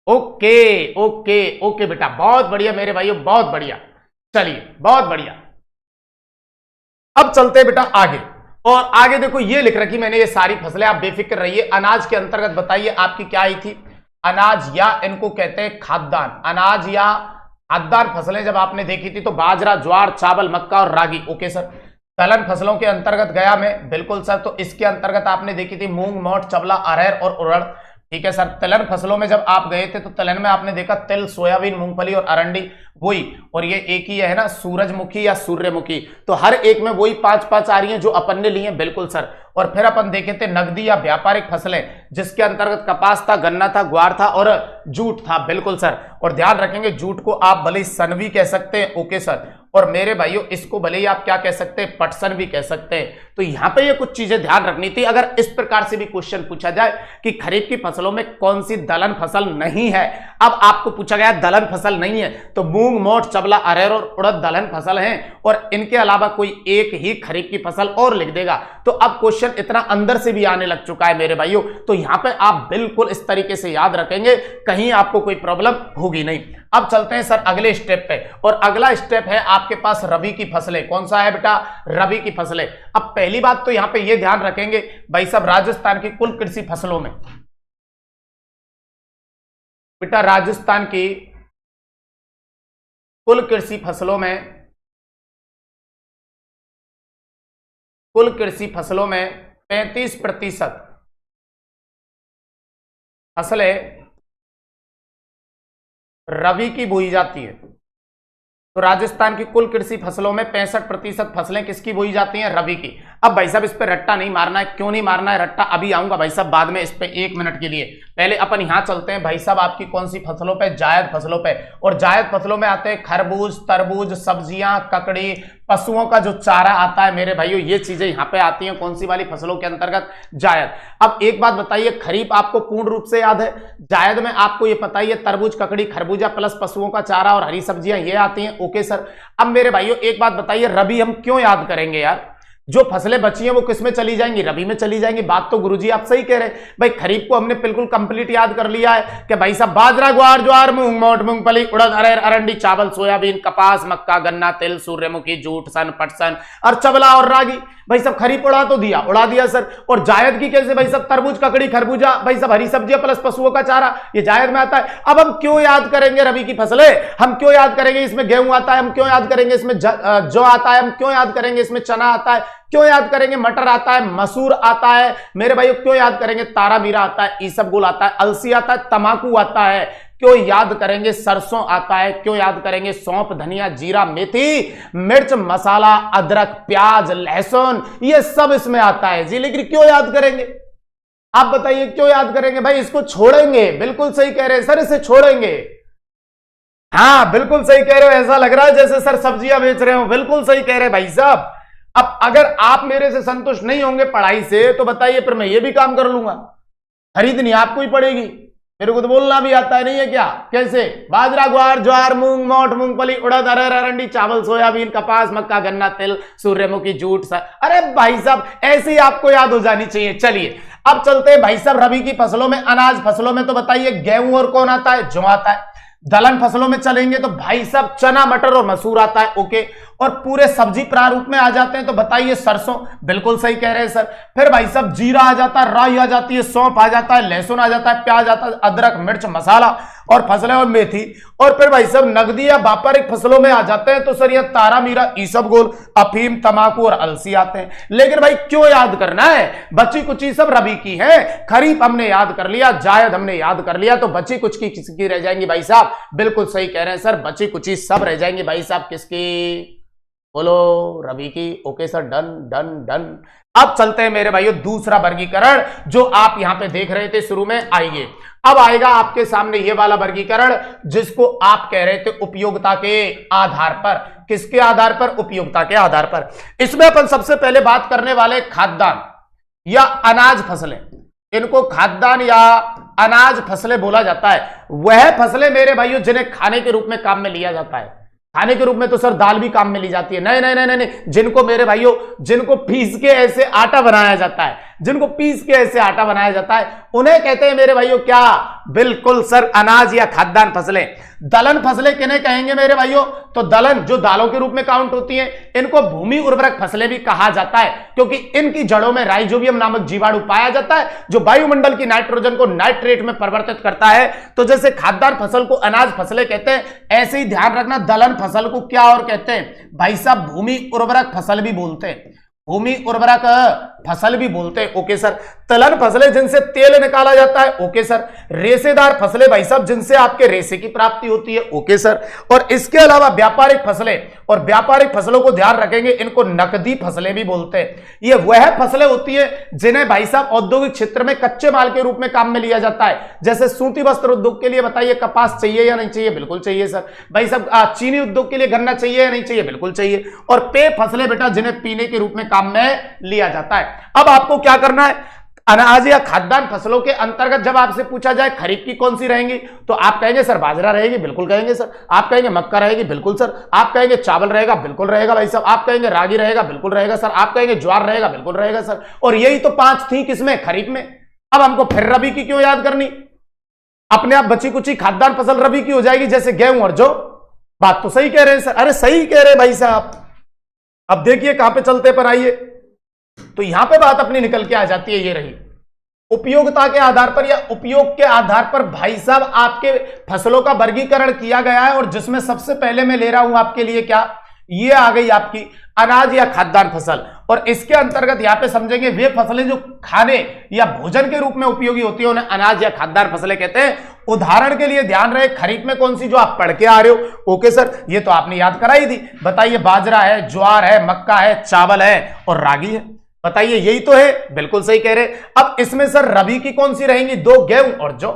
ओके ओके ओके बेटा, बहुत बढ़िया मेरे भाइयों, बहुत बढ़िया। चलिए बहुत बढ़िया, अब चलते हैं बेटा आगे। और आगे देखो ये लिख रखी मैंने, ये सारी फसलें, आप बेफिक्र रहिए। अनाज के अंतर्गत बताइए आपकी क्या आई थी, अनाज या इनको कहते हैं खाद्यान्न। अनाज या खाद्यान्न फसलें जब आपने देखी थी तो बाजरा, ज्वार, चावल, मक्का और रागी, ओके सर। दलहन फसलों के अंतर्गत गया मैं, बिल्कुल सर। तो इसके अंतर्गत आपने देखी थी मूंग, मोठ, चबला, अरहर और उड़द, ठीक है सर। तिलहन फसलों में जब आप गए थे तो तिलहन में आपने देखा तिल, सोयाबीन, मूंगफली और अरंडी, वही। और ये एक ही है ना, सूरजमुखी या सूर्यमुखी। तो हर एक में वही 5-5 आ रही हैं जो अपन ने ली हैं, बिल्कुल सर। और फिर अपन देखे थे नगदी या व्यापारिक फसलें, जिसके अंतर्गत कपास था, गन्ना था, ग्वार था और जूट था, बिल्कुल सर। और ध्यान रखेंगे जूट को आप भले सन भी कह सकते हैं, ओके सर। और मेरे भाइयों इसको भले ही आप क्या कह सकते हैं, पटसन भी कह सकते हैं। तो यहां पे ये कुछ चीजें ध्यान रखनी थी। अगर इस प्रकार से भी क्वेश्चन पूछा जाए कि खरीफ की फसलों में कौन सी दलहन फसल नहीं है, अब आपको पूछा गया दलहन फसल नहीं है तो मूंग, मोठ, चबला, अरहर और उड़द दलहन फसल हैं, और इनके अलावा कोई एक ही खरीफ की फसल और लिख देगा। तो अब क्वेश्चन इतना अंदर से भी आने लग चुका है मेरे भाइयों। तो यहां पे आप बिल्कुल इस तरीके से याद रखेंगे, कहीं आपको कोई प्रॉब्लम होगी नहीं। अब चलते हैं सर अगले स्टेप पे, और अगला स्टेप है आपके पास रबी की फसलें। कौन सा है बेटा, रबी की फसलें। अब पहली बात तो यहां पे ये ध्यान रखेंगे भाई साहब, राजस्थान की कुल कृषि फसलों में, बेटा राजस्थान की कुल कृषि फसलों में, कुल कृषि फसलों में 35% फसलें रबी की बोई जाती है। तो राजस्थान की कुल कृषि फसलों में 65% फसलें किसकी बोई जाती हैं, रबी की। अब भाई साहब इस पे रट्टा नहीं मारना है। क्यों नहीं मारना है रट्टा, अभी आऊंगा भाई साहब बाद में इस पे, 1 मिनट के लिए। पहले अपन यहां चलते हैं भाई साहब आपकी कौन सी फसलों पे, जायद फसलों पे। और जायद फसलों में आते हैं खरबूज, तरबूज, सब्जियां, ककड़ी, पशुओं का जो चारा आता है मेरे भाइयों, ये चीजें यहां पे आती हैं कौन सी वाली फसलों के अंतर्गत, जायद। अब एक बात बताइए, खरीफ आपको पूर्ण रूप से याद है, जायद में आपको ये पता ही है तरबूज, ककड़ी, खरबूजा प्लस पशुओं का चारा और हरी सब्जियां ये आती हैं, ओके सर। अब मेरे भाइयों एक बात बताइए, रबी हम क्यों याद करेंगे यार, जो फसलें बची हैं वो किस में चली जाएंगी, रबी में चली जाएंगी। बात तो गुरुजी आप सही कह रहे हैं भाई, खरीफ को हमने बिल्कुल कंप्लीट याद कर लिया है कि भाई साहब बाजरा, ग्वार, ज्वार, मूंग, मोठ, मूंगफली, उड़द, अरहर, अरंडी, चावल, सोयाबीन, कपास, मक्का, गन्ना, तिल, सूर्यमुखी, जूट, सन, पटसन और चबला और रागी। भाई साहब खरीफ उड़ा तो दिया, उड़ा दिया सर। और जायद की कैसे भाई साहब, तरबूज, ककड़ी, खरबूजा, भाई साहब हरी सब्जियां प्लस पशुओं का चारा, ये जायद में आता है। अब हम क्यों याद करेंगे रबी की फसलें, हम क्यों याद करेंगे इसमें गेहूं आता है, हम क्यों याद करेंगे इसमें जौ आता है, हम क्यों याद करेंगे इसमें चना आता है, क्यों याद करेंगे मटर आता है, मसूर आता है मेरे भाइयों, क्यों याद करेंगे तारा मीरा आता है, ईसबगुल आता है, अलसी आता है, तमाकू आता है। क्यों याद करेंगे सरसों आता है, क्यों याद करेंगे सौंफ, धनिया, जीरा, मेथी, मिर्च, मसाला, अदरक, प्याज, लहसुन, ये सब इसमें आता है जी। लेकिन क्यों याद करेंगे, आप बताइए क्यों याद करेंगे? भाई इसको छोड़ेंगे, बिल्कुल सही कह रहे हैं सर, इसे छोड़ेंगे। हाँ बिल्कुल सही कह रहे हो, ऐसा लग रहा है जैसे सर सब्जियां बेच रहे हो, बिल्कुल सही कह रहे हैं भाई साहब। अब अगर आप मेरे से संतुष्ट नहीं होंगे पढ़ाई से तो बताइए फिर मैं ये भी काम कर लूंगा, खरीदनी आपको ही पड़ेगी। मेरे को तो बोलना भी आता है नहीं है क्या? कैसे? बाजरा, ग्वार, ज्वार, मूंग, मोठ, मूंगफली, उड़द, अरहर, अरंडी, चावल, सोयाबीन, कपास, मक्का, गन्ना, तिल, सूर्यमुखी, जूट। अरे भाई साहब ऐसे ही आपको याद हो जानी चाहिए। चलिए अब चलते हैं भाई साहब रबी की फसलों में, अनाज फसलों में। तो बताइए गेहूं और कौन आता है? जौ आता है। दलहन फसलों में चलेंगे तो भाई साहब चना, मटर और मसूर आता है। ओके। और पूरे सब्जी प्रारूप में आ जाते हैं तो बताइए सरसों, बिल्कुल सही कह रहे हैं सर। फिर भाई साहब जीरा आ जाता है, राई आ जाती है, सौंफ आ जाता है, लहसुन आ जाता है, प्याज आता है, अदरक, मिर्च, मसाला और फसलें और मेथी। और फिर भाई साहब नगदी या व्यापारिक फसलों में आ जाते हैं तो सर ये तारा मीरा, ईसबगोल, अफीम, तंबाकू और अलसी आते हैं। लेकिन भाई क्यों याद करना है? बची कुची सब रबी की है। खरीफ हमने याद कर लिया, जायद हमने याद कर लिया, तो बची कुछ की किसकी रह जाएंगी भाई साहब? बिल्कुल सही कह रहे हैं सर, बची कुची सब रह जाएंगी भाई साहब किसकी? बोलो रबी की। Okay sir, done done done. अब चलते हैं मेरे भाइयों दूसरा वर्गीकरण जो आप यहां पे देख रहे थे शुरू में। आइए अब आएगा आपके सामने ये वाला वर्गीकरण जिसको आप कह रहे थे उपयोगिता के आधार पर। किसके आधार पर? उपयोगिता के आधार पर। इसमें अपन सबसे पहले बात करने वाले खाद्यान्न या अनाज फसलें। इनको खाद्यान्न या अनाज फसलें बोला जाता है। वह फसलें मेरे भाइयों जिन्हें खाने के रूप में काम में लिया जाता है। खाने के रूप में तो सर दाल भी काम में ली जाती है। नहीं नहीं नहीं नहीं, जिनको मेरे भाइयों जिनको पीस के ऐसे आटा बनाया जाता है, जिनको पीस के ऐसे आटा बनाया जाता है उन्हें कहते हैं मेरे भाइयों क्या? बिल्कुल सर अनाज या खाद्यान्न फसलें। दलहन फसलें किन्हें कहेंगे मेरे भाइयों? तो दलहन जो दालों के रूप में काउंट होती हैं, इनको भूमि उर्वरक फसलें भी कहा जाता है क्योंकि इनकी जड़ों में राइजोबियम नामक जीवाणु पाया जाता है जो वायुमंडल की नाइट्रोजन को नाइट्रेट में परिवर्तित करता है। तो जैसे खाद्यान्न फसल को अनाज फसलें कहते हैं, ऐसे ही ध्यान रखना दलहन फसल को क्या और कहते हैं भाई साहब? भूमि उर्वरक फसल भी बोलते हैं, भूमि उर्वरक फसल भी बोलते हैं। Okay sir. तलन फसलें जिनसे तेल निकाला जाता है। Okay sir. रेशेदार फसलें भाई साहब जिनसे आपके रेशे की प्राप्ति होती है। Okay sir. और इसके अलावा व्यापारिक फसलें, और व्यापारिक फसलों को ध्यान रखेंगे इनको नकदी फसलें भी बोलते हैं। ये वह फसलें होती है जिन्हें भाई साहब औद्योगिक क्षेत्र में कच्चे माल के रूप में काम में लिया जाता है। जैसे सूती वस्त्र उद्योग के लिए बताइए कपास चाहिए या नहीं चाहिए? बिल्कुल चाहिए सर। भाई साहब चीनी उद्योग के लिए गन्ना चाहिए या नहीं चाहिए? बिल्कुल चाहिए। और पेय फसलें बेटा जिन्हें पीने के रूप में काम में लिया जाता है। अब आपको क्या करना है? अनाज या खाद्यान्न फसलों के अंतर्गत जब आपसे पूछा जाए खरीफ की कौन सी रहेंगी तो आप कहेंगे सर बाजरा रहेगी। बिल्कुल कहेंगे सर। आप कहेंगे मक्का रहेगी। बिल्कुल सर। आप कहेंगे चावल रहेगा। बिल्कुल रहेगा भाई साहब। आप कहेंगे रागी रहेगा। बिल्कुल रहेगा सर। आप कहेंगे ज्वार रहेगा। बिल्कुल रहेगा सर। और यही तो 5 थी किसमें? खरीफ में। अब हमको फिर रबी की क्यों याद करनी? अपने आप बची कुची खाद्यान्न फसल रबी की हो जाएगी जैसे गेहूं और जौ। बात तो सही कह रहे हैं सर। अरे सही कह रहे हैं भाई साहब। अब देखिए कहां पे चलते पर आइए, तो यहां पे बात अपनी निकल के आ जाती है। ये रही उपयोगिता के आधार पर या उपयोग के आधार पर भाई साहब आपके फसलों का वर्गीकरण किया गया है। और जिसमें सबसे पहले मैं ले रहा हूं आपके लिए क्या? ये आ गई आपकी अनाज या खाद्यान्न फसल। और इसके अंतर्गत यहां पे समझेंगे वे फसलें जो खाने या भोजन के रूप में उपयोगी होती है उन्हें अनाज या खाद्यान्न फसलें कहते हैं। उदाहरण के लिए ध्यान रहे खरीफ में कौन सी जो आप पढ़ के आ रहे हो। ओके सर, ये तो आपने याद कराई थी। बताइए बाजरा है, ज्वार है, मक्का है, चावल है और रागी है। बताइए यही तो है। बिल्कुल सही कह रहे। अब इसमें सर रबी की कौन सी रहेंगी? 2 गेहूं और जौ।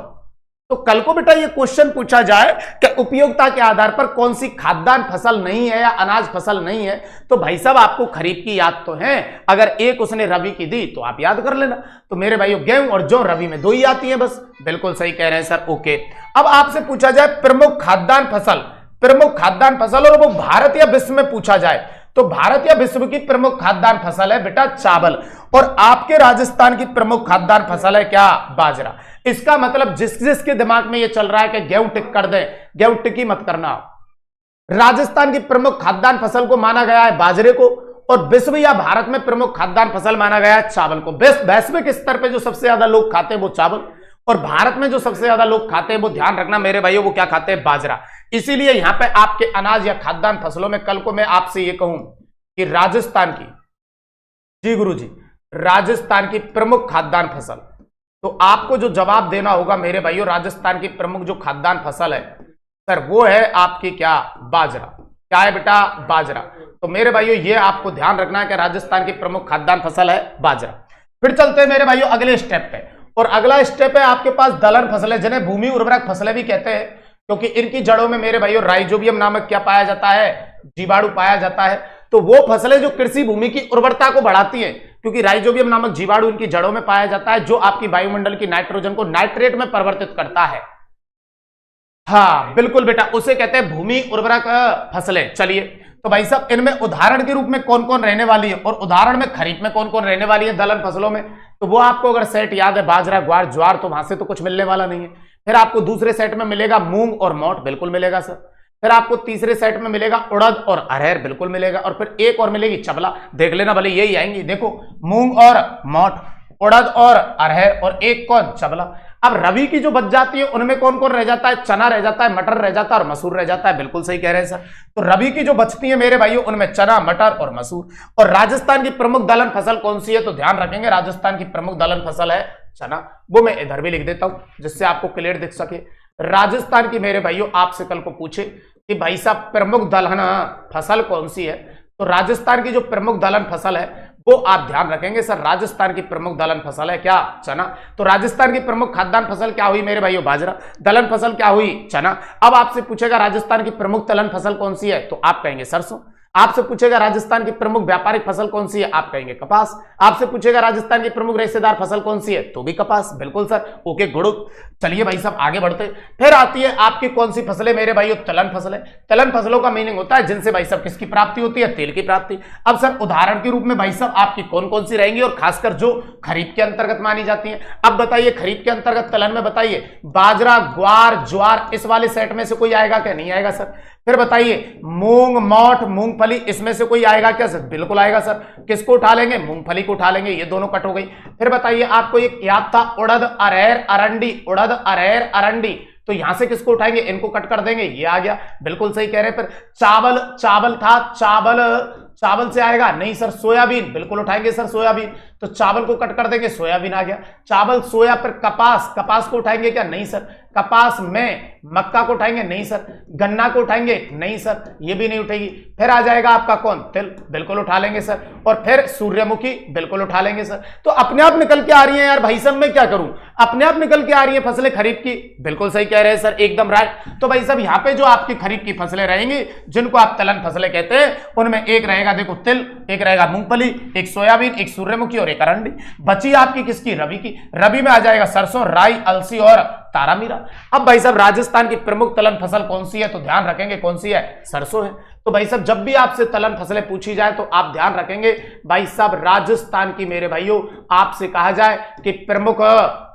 तो कल को बेटा ये क्वेश्चन पूछा जाए कि उपयोगिता के आधार पर कौन सी खाद्यान्न फसल नहीं है या अनाज फसल नहीं है तो भाई साहब आपको खरीफ की याद तो है। अगर एक उसने रबी की दी तो आप याद कर लेना। तो मेरे भाइयों गेहूं और जौ रबी में 2 ही आती है बस। बिल्कुल सही कह रहे हैं सर। ओके। अब आपसे पूछा जाए प्रमुख खाद्यान्न फसल, प्रमुख खाद्यान्न फसल और वो भारत या विश्व में पूछा जाए तो भारत या विश्व की प्रमुख खाद्यान्न फसल है बेटा चावल। और आपके राजस्थान की प्रमुख खाद्यान्न फसल है क्या? बाजरा। इसका मतलब जिस जिसके दिमाग में ये चल रहा है कि गेहूं टिक कर दे, गेहूं टिकी मत करना। राजस्थान की प्रमुख खाद्यान्न फसल को माना गया है बाजरे को और विश्व या भारत में प्रमुख खाद्यान्न फसल माना गया है चावल को। वैश्विक स्तर पर जो सबसे ज्यादा लोग खाते हैं वो चावल और भारत में जो सबसे ज्यादा लोग खाते हैं वो ध्यान रखना मेरे भाइयों वो क्या खाते हैं? बाजरा। इसीलिए यहां पे आपके अनाज या खाद्यान्न फसलों में कल को मैं आपसे ये कहूं कि राजस्थान की, जी गुरुजी, राजस्थान की प्रमुख खाद्यान्न फसल तो आपको जो जवाब देना होगा मेरे भाइयों, राजस्थान की प्रमुख जो खाद्यान्न फसल है सर वो है आपकी क्या, बाजरा। क्या है बेटा, बाजरा। तो मेरे भाइयों ये आपको ध्यान रखना है कि राजस्थान की प्रमुख खाद्यान्न फसल है बाजरा। फिर चलते हैं मेरे भाइयों अगले स्टेप पे, और अगला स्टेप है आपके पास दलहन फसलें, जिन्हें भूमि उर्वरक फसलें भी कहते हैं, क्योंकि इनकी जड़ों में मेरे भाइयों राइजोबियम नामक क्या पाया जाता है, जीवाणु पाया जाता है। तो वो फसलें जो कृषि भूमि की उर्वरता को बढ़ाती है, क्योंकि राइजोबियम नामक जीवाणु इनकी जड़ों में पाया जाता है, जो आपकी वायुमंडल की नाइट्रोजन को नाइट्रेट में परिवर्तित करता है। हाँ बिल्कुल बेटा, उसे कहते हैं भूमि उर्वरक फसलें। चलिए तो भाई साहब इनमें उदाहरण के रूप में कौन कौन रहने वाली है, और उदाहरण में खरीफ में कौन कौन रहने वाली है दलहन फसलों में, तो वो आपको अगर सेट याद है, बाजरा, ग्वार, ज्वार, तो वहां से तो कुछ मिलने वाला नहीं है। फिर आपको दूसरे सेट में मिलेगा मूंग और मोट, बिल्कुल मिलेगा सर। फिर आपको तीसरे सेट में मिलेगा उड़द और अरहर, बिल्कुल मिलेगा। और फिर एक और मिलेगी चबला, देख लेना भले यही आएंगी, देखो मूंग और मोट, उड़द और अरहर, और एक कौन, चबला। अब रबी की जो बच जाती है उनमें कौन कौन रह जाता है, चना रह जाता है, मटर रह जाता है और मसूर रह जाता है, बिल्कुल सही कह रहे हैं सर। तो रबी की जो बचती है मेरे भाइयों उनमें चना, मटर और मसूर। और राजस्थान की प्रमुख दलहन फसल कौन सी है, तो ध्यान रखेंगे राजस्थान की प्रमुख दलहन फसल है चना। वो मैं इधर भी लिख देता हूं जिससे आपको क्लियर दिख सके। राजस्थान की मेरे भाइयों आपसे कल को पूछे कि भाई साहब प्रमुख दलहन फसल कौन सी है, तो राजस्थान की जो प्रमुख दलहन फसल है वो आप ध्यान रखेंगे सर, राजस्थान की प्रमुख दलहन फसल है क्या, चना। तो राजस्थान की प्रमुख खाद्यान्न फसल क्या हुई मेरे भाइयों, बाजरा। दलहन फसल क्या हुई, चना। अब आपसे पूछेगा राजस्थान की प्रमुख दलहन फसल कौन सी है, तो आप कहेंगे सरसों। आपसे पूछेगा राजस्थान की प्रमुख व्यापारिक फसल कौन सी है, आप कहेंगे कपास। आपसे पूछेगा राजस्थान की प्रमुख रेशेदार फसल कौन सी है, तो भी कपास, बिल्कुल सर, ओके गुड। चलिए भाई साहब आगे बढ़ते। फिर आती है आपकी कौन सी फसलें मेरे भाइयों, तिलहन फसलें। तिलहन फसलों का मीनिंग होता है जिनसे भाई साहब किसकी प्राप्ति होती है, तेल की प्राप्ति। अब सर उदाहरण के रूप में भाई साहब आपकी कौन कौन सी रहेंगी, और खासकर जो खरीफ के अंतर्गत मानी जाती है। अब बताइए खरीफ के अंतर्गत तिलहन में बताइए, बाजरा, ग्वार, ज्वार, इस वाले सेट में से कोई आएगा क्या, नहीं आएगा सर। फिर बताइए मूंग, मोठ, मूंगफली, इसमें से कोई आएगा क्या सर, बिल्कुल आएगा सर। किसको उठा लेंगे, मूंगफली को उठा लेंगे, ये दोनों कट हो गई। फिर बताइए आपको एक याद था उड़द, अरहर, अरंडी, उड़द, अरहर, अरंडी, तो यहां से किसको उठाएंगे, इनको कट कर देंगे, ये आ गया, बिल्कुल सही कह रहे हैं। फिर चावल, चावल था, चावल से आएगा, नहीं सर, सोयाबीन, बिल्कुल उठाएंगे सर सोयाबीन, तो चावल को कट कर देंगे, सोयाबीन आ गया। चावल, सोया, पर कपास, कपास को उठाएंगे क्या, नहीं सर। कपास में मक्का को उठाएंगे, नहीं सर। गन्ना को उठाएंगे, नहीं सर, ये भी नहीं उठेगी। फिर आ जाएगा आपका कौन, तिल, बिल्कुल उठा लेंगे सर। और फिर सूर्यमुखी, बिल्कुल उठा लेंगे सर। तो अपने आप निकल के आ रही है यार भाई साहब, मैं क्या करूं, अपने आप निकल के आ रही है फसलें खरीफ की, बिल्कुल सही कह रहे हैं सर, एकदम राइट। तो भाई साहब यहाँ पे जो आपकी खरीफ की फसलें रहेंगी जिनको आप तिलहन फसलें कहते हैं, उनमें एक रहेगा देखो तिल, एक रहेगा मूंगफली, एक सोयाबीन, एक सूर्यमुखी और एक अरंडी। बची आपकी किसकी, रबी की। रबी में आ जाएगा सरसों, राई, अलसी और तारामीरा। अब भाई साहब राजस्थान की प्रमुख तिलहन फसल कौन सी है, तो ध्यान रखेंगे कौन सी है, सरसों है। तो भाई साहब जब भी आपसे तिलहन फसलें पूछी जाए तो आप ध्यान रखेंगे भाई साहब राजस्थान की मेरे भाइयों आपसे कहा जाए कि प्रमुख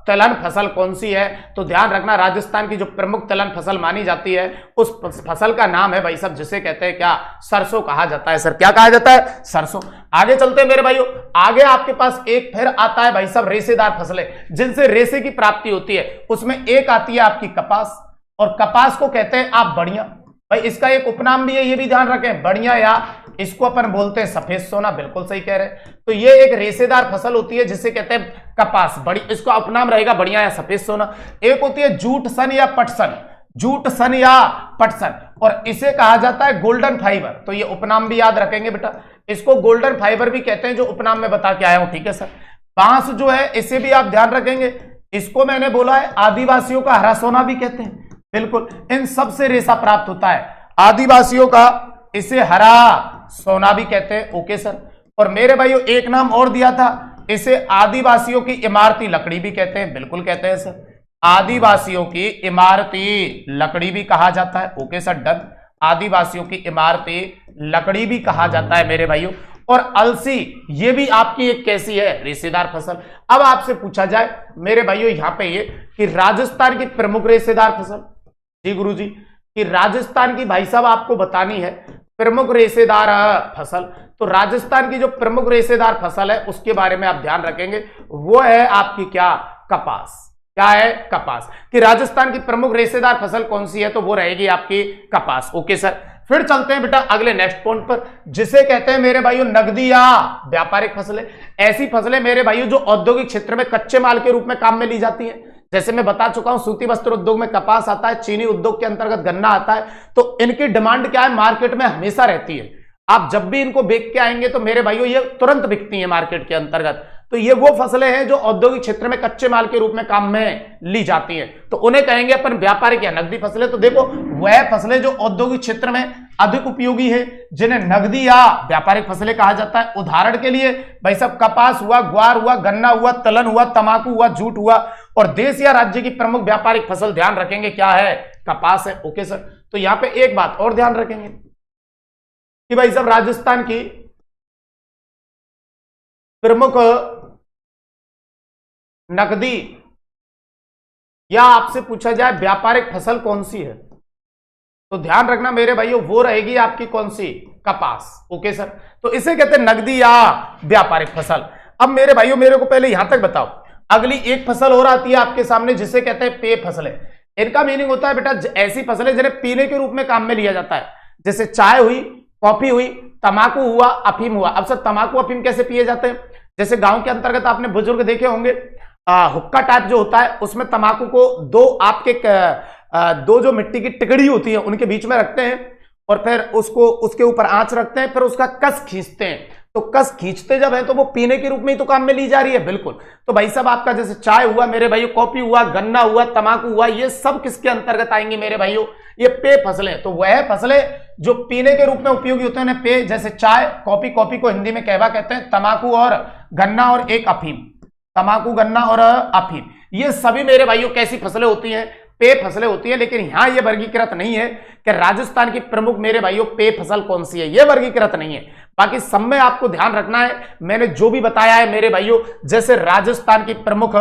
तिलहन फसल कौन सी है, तो ध्यान रखना राजस्थान की जो प्रमुख तिलहन फसल मानी जाती है उस फसल का नाम है भाई साहब जिसे कहते हैं क्या, सरसों कहा जाता है सर। क्या कहा जाता है, सरसों। आगे चलते हैं मेरे भाइयों, आगे आपके पास एक फिर आता है भाई साहब रेशेदार फसलें जिनसे रेशे की प्राप्ति होती है। उसमें एक आती है आपकी कपास, और कपास को कहते हैं आप बढ़िया। भाई इसका एक उपनाम भी है, ये भी ध्यान रखें, बढ़िया, या इसको अपन बोलते हैं सफेद सोना, बिल्कुल सही कह रहे हैं। तो ये एक रेशेदार फसल होती है जिसे कहते हैं कपास, बड़ी, इसका उपनाम रहेगा बढ़िया या सफेद सोना। एक होती है जूट सन या पटसन, जूट सन या पटसन, और इसे कहा जाता है गोल्डन फाइबर। तो ये उपनाम भी याद रखेंगे बेटा, इसको गोल्डन फाइबर भी कहते हैं, जो उपनाम में बता के आया हूं, ठीक है सर। बांस जो है इसे भी आप ध्यान रखेंगे, इसको मैंने बोला है आदिवासियों का हरा सोना भी कहते हैं, बिल्कुल। इन सब से रेशा प्राप्त होता है, आदिवासियों का इसे हरा सोना भी कहते हैं, ओके सर। और मेरे भाइयों एक नाम और दिया था, इसे आदिवासियों की इमारती लकड़ी भी कहते हैं, बिल्कुल कहते हैं सर, आदिवासियों की इमारती लकड़ी भी कहा जाता है, ओके सर, डन। आदिवासियों की इमारती लकड़ी भी कहा जाता है मेरे भाइयों। और अलसी, ये भी आपकी एक कैसी है, रेशेदार फसल। अब आपसे पूछा जाए मेरे भाइयों यहां पे ये कि राजस्थान की प्रमुख रेशेदार फसल, जी गुरुजी, कि राजस्थान की भाई साहब आपको बतानी है प्रमुख रेशेदार फसल। तो राजस्थान की जो प्रमुख रेशेदार फसल है उसके बारे में आप ध्यान रखेंगे, वो है आपकी क्या, कपास। क्या है, कपास। कि राजस्थान की प्रमुख रेशेदार फसल कौन सी है, तो वो रहेगी आपकी कपास, ओके सर। फिर चलते हैं बेटा अगले नेक्स्ट पॉइंट पर, जिसे कहते हैं मेरे भाइयों नगदी या व्यापारिक फसलें। ऐसी फसलें मेरे भाइयों जो औद्योगिक क्षेत्र में कच्चे माल के रूप में काम में ली जाती हैं। जैसे मैं बता चुका हूं, सूती वस्त्र उद्योग में कपास आता है, चीनी उद्योग के अंतर्गत गन्ना आता है। तो इनकी डिमांड क्या है, मार्केट में हमेशा रहती है। आप जब भी इनको बेच के आएंगे तो मेरे भाइयों ये तुरंत बिकती है मार्केट के अंतर्गत। तो ये वो फसलें हैं जो औद्योगिक क्षेत्र में कच्चे माल के रूप में काम में ली जाती हैं, तो उन्हें कहेंगे अपन व्यापारिक या नकदी फसलें। तो देखो वह फसलें जो औद्योगिक क्षेत्र में अधिक उपयोगी है, जिन्हें नकदी या व्यापारिक फसलें कहा जाता है। उदाहरण के लिए भाई साहब कपास हुआ, ग्वार हुआ, गन्ना हुआ, तिलहन हुआ, तंबाकू हुआ, जूट हुआ। और देश या राज्य की प्रमुख व्यापारिक फसल ध्यान रखेंगे क्या है, कपास है। ओके सर, तो यहां पे एक बात और ध्यान रखेंगे कि भाई साहब राजस्थान की प्रमुख नकदी या आपसे पूछा जाए व्यापारिक फसल कौन सी है, तो ध्यान रखना मेरे भाइयों वो रहेगी आपकी कौन सी, कपास। ओके सर, तो इसे कहते हैं नकदी या व्यापारिक फसल। अब मेरे भाइयों मेरे को पहले यहां तक बताओ, अगली एक फसल और आती है आपके सामने जिसे कहते हैं पेय फसलें। इनका मीनिंग होता है बेटा ऐसी फसलें जिन्हें पीने के रूप में काम में लिया जाता है, जैसे चाय हुई, कॉफी हुई, तंबाकू हुआ, अफीम हुआ। अब सर तंबाकू अफीम कैसे पिए जाते हैं, जैसे गांव के अंतर्गत आपने बुजुर्ग देखे होंगे, हुक्का टाइप जो होता है उसमें तंबाकू को दो जो मिट्टी की टिकड़ी होती है उनके बीच में रखते हैं और फिर उसको उसके ऊपर आंच रखते हैं, फिर उसका कस खींचते हैं। तो कस खींचते जब है तो वो पीने के रूप में ही तो काम में ली जा रही है। बिल्कुल, तो भाई साहब आपका जैसे चाय हुआ मेरे भाइयों, कॉफी हुआ, गन्ना हुआ, तंबाकू हुआ, ये सब किसके अंतर्गत आएंगे मेरे भाइयों, ये पेय फसलें। तो वह फसलें जो पीने के रूप में उपयोगी होते हैं पेय, जैसे चाय, कॉफी, कॉफी को हिंदी में कहवा कहते हैं, तंबाकू और गन्ना और एक अफीम, तंबाकू, गन्ना और अफीम, ये सभी मेरे भाइयों कैसी फसलें होती हैं, पेय फसलें होती है। लेकिन यहां यह वर्गीकृत नहीं है कि राजस्थान की प्रमुख मेरे भाइयों पेय फसल कौन सी है, यह वर्गीकृत नहीं है। बाकी सब में आपको ध्यान रखना है, मैंने जो भी बताया है मेरे भाइयों, जैसे राजस्थान की प्रमुख,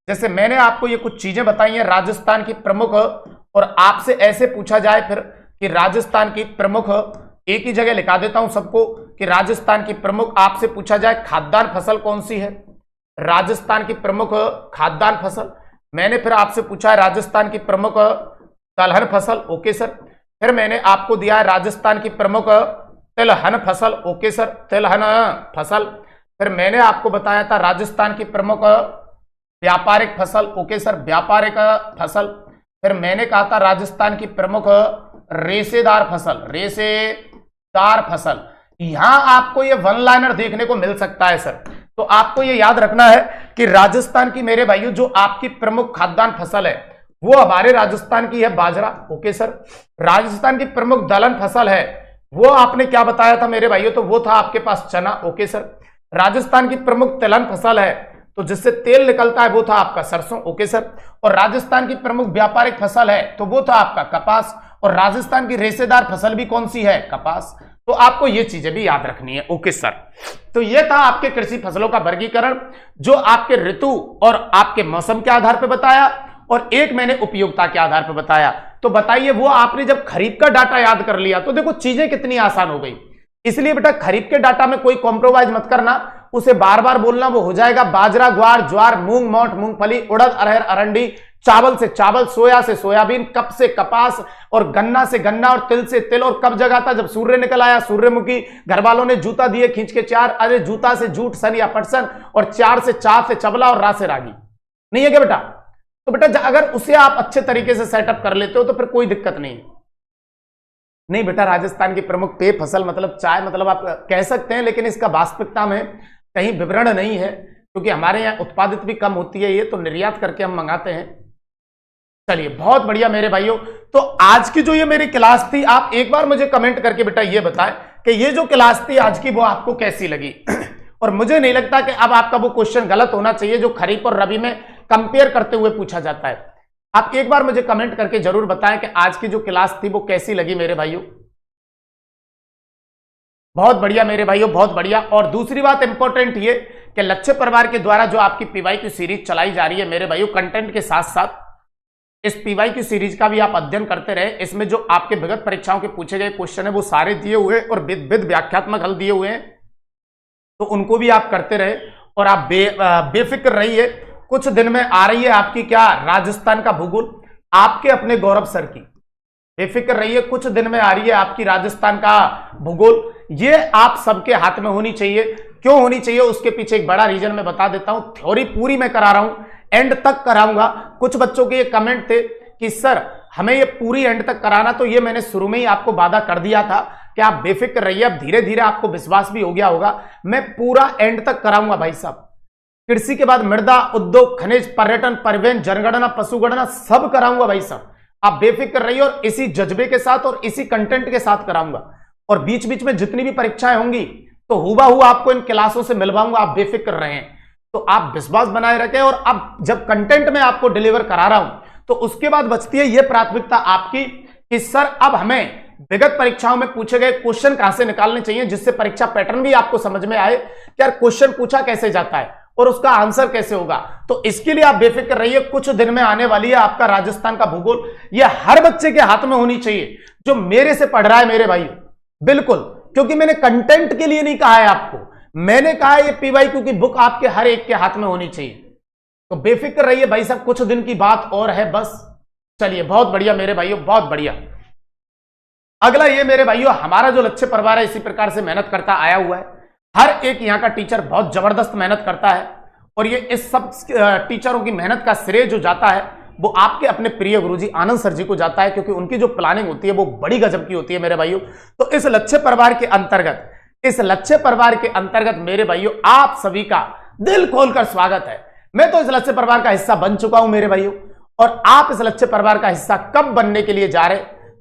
जैसे मैंने आपको ये कुछ चीजें बताई हैं राजस्थान की प्रमुख, और आपसे ऐसे पूछा जाए फिर कि राजस्थान की प्रमुख, एक ही जगह लिखा देता हूं सबको कि राजस्थान की प्रमुख, आपसे पूछा जाए खाद्यान्न फसल कौन सी है, राजस्थान की प्रमुख खाद्यान्न फसल। मैंने फिर आपसे पूछा है राजस्थान की प्रमुख दलहन फसल। ओके सर, फिर मैंने आपको दिया है राजस्थान की प्रमुख तिलहन फसल। ओके सर, तिलहन फसल। फिर मैंने आपको बताया था राजस्थान की प्रमुख व्यापारिक फसल। ओके सर, व्यापारिक फसल। फिर मैंने कहा था राजस्थान की प्रमुख रेशेदार फसल, रेशेदार फसल। यहां आपको ये वन लाइनर देखने को मिल सकता है सर, तो आपको ये याद रखना है कि राजस्थान की मेरे भाइयों जो आपकी प्रमुख खाद्यान्न फसल है वो हमारे राजस्थान की है बाजरा। ओके सर, राजस्थान की प्रमुख दलहन फसल है वो आपने क्या बताया था मेरे भाइयों, तो वो था आपके पास चना। ओके सर, राजस्थान की प्रमुख तिलहन फसल है तो जिससे तेल निकलता है वो था आपका सरसों। ओके सर, और राजस्थान की प्रमुख व्यापारिक फसल है तो वो था आपका कपास, और राजस्थान की रेशेदार फसल भी कौन सी है, कपास। तो आपको ये चीजें भी याद रखनी है। ओके सर, तो ये था आपके कृषि फसलों का वर्गीकरण जो आपके ऋतु और आपके मौसम के आधार पर बताया, और एक मैंने उपयोगिता के आधार पर बताया। तो बताइए वो आपने जब खरीफ का डाटा याद कर लिया तो देखो चीजें कितनी आसान हो गई। इसलिए बेटा खरीफ के डाटा में कोई कॉम्प्रोमाइज मत करना, उसे बार बार बोलना वो हो जाएगा। बाजरा, ग्वार, ज्वार, मूंग, मोठ, मूंगफली, उड़द, अरहर, अरंडी, चावल से चावल, सोया से सोयाबीन, कप से कपास, और गन्ना से गन्ना, और तिल से तिल। और कब जगह था जब सूर्य निकल आया, सूर्यमुखी। घर वालों ने जूता दिए खींच के चार, अरे जूता से जूट, सन या पटसन, और चार से चाप से चबला, और रा से रागी। नहीं है क्या बेटा? तो बेटा अगर उसे आप अच्छे तरीके से सेटअप कर लेते हो तो फिर कोई दिक्कत नहीं है। नहीं बेटा, राजस्थान की प्रमुख पेय फसल मतलब चाय मतलब आप कह सकते हैं, लेकिन इसका वास्तविकता में कहीं विवरण नहीं है, क्योंकि हमारे यहाँ उत्पादित भी कम होती है ये, तो निर्यात करके हम मंगाते हैं। चलिए बहुत बढ़िया मेरे भाइयों, तो आज की जो ये मेरी क्लास थी, आप एक बार मुझे कमेंट करके बेटा ये बताएं कि ये जो क्लास थी आज की वो आपको कैसी लगी। और मुझे नहीं लगता कि अब आपका वो क्वेश्चन गलत होना चाहिए जो खरीफ और रबी में कंपेयर करते हुए पूछा जाता है। आप एक बार मुझे कमेंट करके जरूर बताएं कि आज की जो क्लास थी वो कैसी लगी मेरे भाइयों। बहुत बढ़िया मेरे भाइयों, बहुत बढ़िया। और दूसरी बात इंपॉर्टेंट ये कि लक्ष्य परिवार के द्वारा जो आपकी पीवाई की सीरीज चलाई जा रही है मेरे भाइयों, कंटेंट के साथ साथ इस पीवाई की सीरीज का भी आप अध्ययन करते रहे। इसमें जो आपके विगत परीक्षाओं के पूछे गए क्वेश्चन है वो सारे दिए हुए और विद व्याख्यात्मक हल दिए हुए हैं, तो उनको भी आप करते रहे। और आप बेफिक्र रहिए, कुछ दिन में आ रही है आपकी क्या, राजस्थान का भूगोल, आपके अपने गौरव सर की। बेफिक्र रहिए, कुछ दिन में आ रही है आपकी राजस्थान का भूगोल। ये आप सबके हाथ में होनी चाहिए। क्यों होनी चाहिए उसके पीछे एक बड़ा रीजन मैं बता देता हूं। थ्योरी पूरी मैं करा रहा हूं, एंड तक कराऊंगा। कुछ बच्चों के ये कमेंट थे कि सर हमें ये पूरी एंड तक कराना, तो ये मैंने शुरू में ही आपको वादा कर दिया था कि आप बेफिक्र रहिए। अब धीरे धीरे आपको विश्वास भी हो गया होगा, मैं पूरा एंड तक कराऊंगा भाई साहब। कृषि के बाद मृदा, उद्योग, खनिज, पर्यटन, परिवहन, जनगणना, पशुगणना सब कराऊंगा भाई साहब। आप बेफिक्र रहिए और इसी जज्बे के साथ और इसी कंटेंट के साथ कराऊंगा। और बीच बीच में जितनी भी परीक्षाएं होंगी तो हुबहू आपको इन क्लासों से मिलवाऊंगा। आप बेफिक्र रहें, तो आप विश्वास बनाए रखें। और अब जब कंटेंट में आपको डिलीवर करा रहा हूं तो उसके बाद बचती है यह प्राथमिकता आपकी कि सर अब हमें विगत परीक्षाओं में पूछे गए क्वेश्चन कहां से निकालने चाहिए, जिससे परीक्षा पैटर्न भी आपको समझ में आए कि यार क्वेश्चन पूछा कैसे जाता है और उसका आंसर कैसे होगा। तो इसके लिए आप बेफिक्र रहिए, कुछ दिन में आने वाली है आपका राजस्थान का भूगोल। यह हर बच्चे के हाथ में होनी चाहिए जो मेरे से पढ़ रहा है मेरे भाई, बिल्कुल। क्योंकि मैंने कंटेंट के लिए नहीं कहा है आपको, मैंने कहा है ये पीवाईक्यू की बुक आपके हर एक के हाथ में होनी चाहिए। तो बेफिक्र रहिए भाई साहब, कुछ दिन की बात और है बस। चलिए बहुत बढ़िया मेरे भाइयों, बहुत बढ़िया। अगला ये मेरे भाइयों, हमारा जो लक्ष्य परिवार है इसी प्रकार से मेहनत करता आया हुआ है। हर एक यहाँ का टीचर बहुत जबरदस्त मेहनत करता है और ये इस सब टीचरों की मेहनत का श्रेय जो जाता है वो आपके अपने प्रिय गुरुजी आनंद सर जी को जाता है, क्योंकि उनकी जो प्लानिंग होती है वो बड़ी गजब की होती है मेरे भाइयों। तो इस लक्ष्य परिवार के अंतर्गत मेरे भाइयों आप सभी का दिल खोलकर स्वागत है। मैं तो इस लक्ष्य परिवार का हिस्सा बन चुका हूं मेरे भाइयों, और आप इस लक्ष्य परिवार का हिस्सा कब बनने के लिए जा रहे।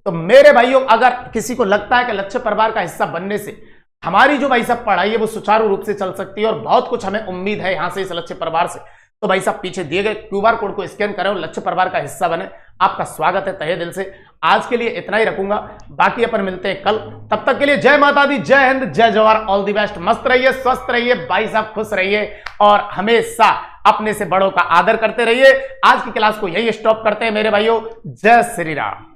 तो मेरे भाइयों अगर किसी को लगता है कि लक्ष्य परिवार का हिस्सा बनने से हमारी जो भाई साहब पढ़ाई है वो सुचारू रूप से चल सकती है और बहुत कुछ हमें उम्मीद है यहां से इस लक्ष्य परिवार से, तो भाई साहब पीछे दिए गए क्यूआर कोड को स्कैन करें और लक्ष्य परिवार का हिस्सा बने। आपका स्वागत है तहे दिल से। आज के लिए इतना ही रखूंगा, बाकी अपन मिलते हैं कल। तब तक के लिए जय माता दी, जय हिंद, जय जवाहर, ऑल दी बेस्ट। मस्त रहिए, स्वस्थ रहिए भाई साहब, खुश रहिए और हमेशा अपने से बड़ों का आदर करते रहिए। आज की क्लास को यही स्टॉप करते हैं मेरे भाइयों। जय श्री राम।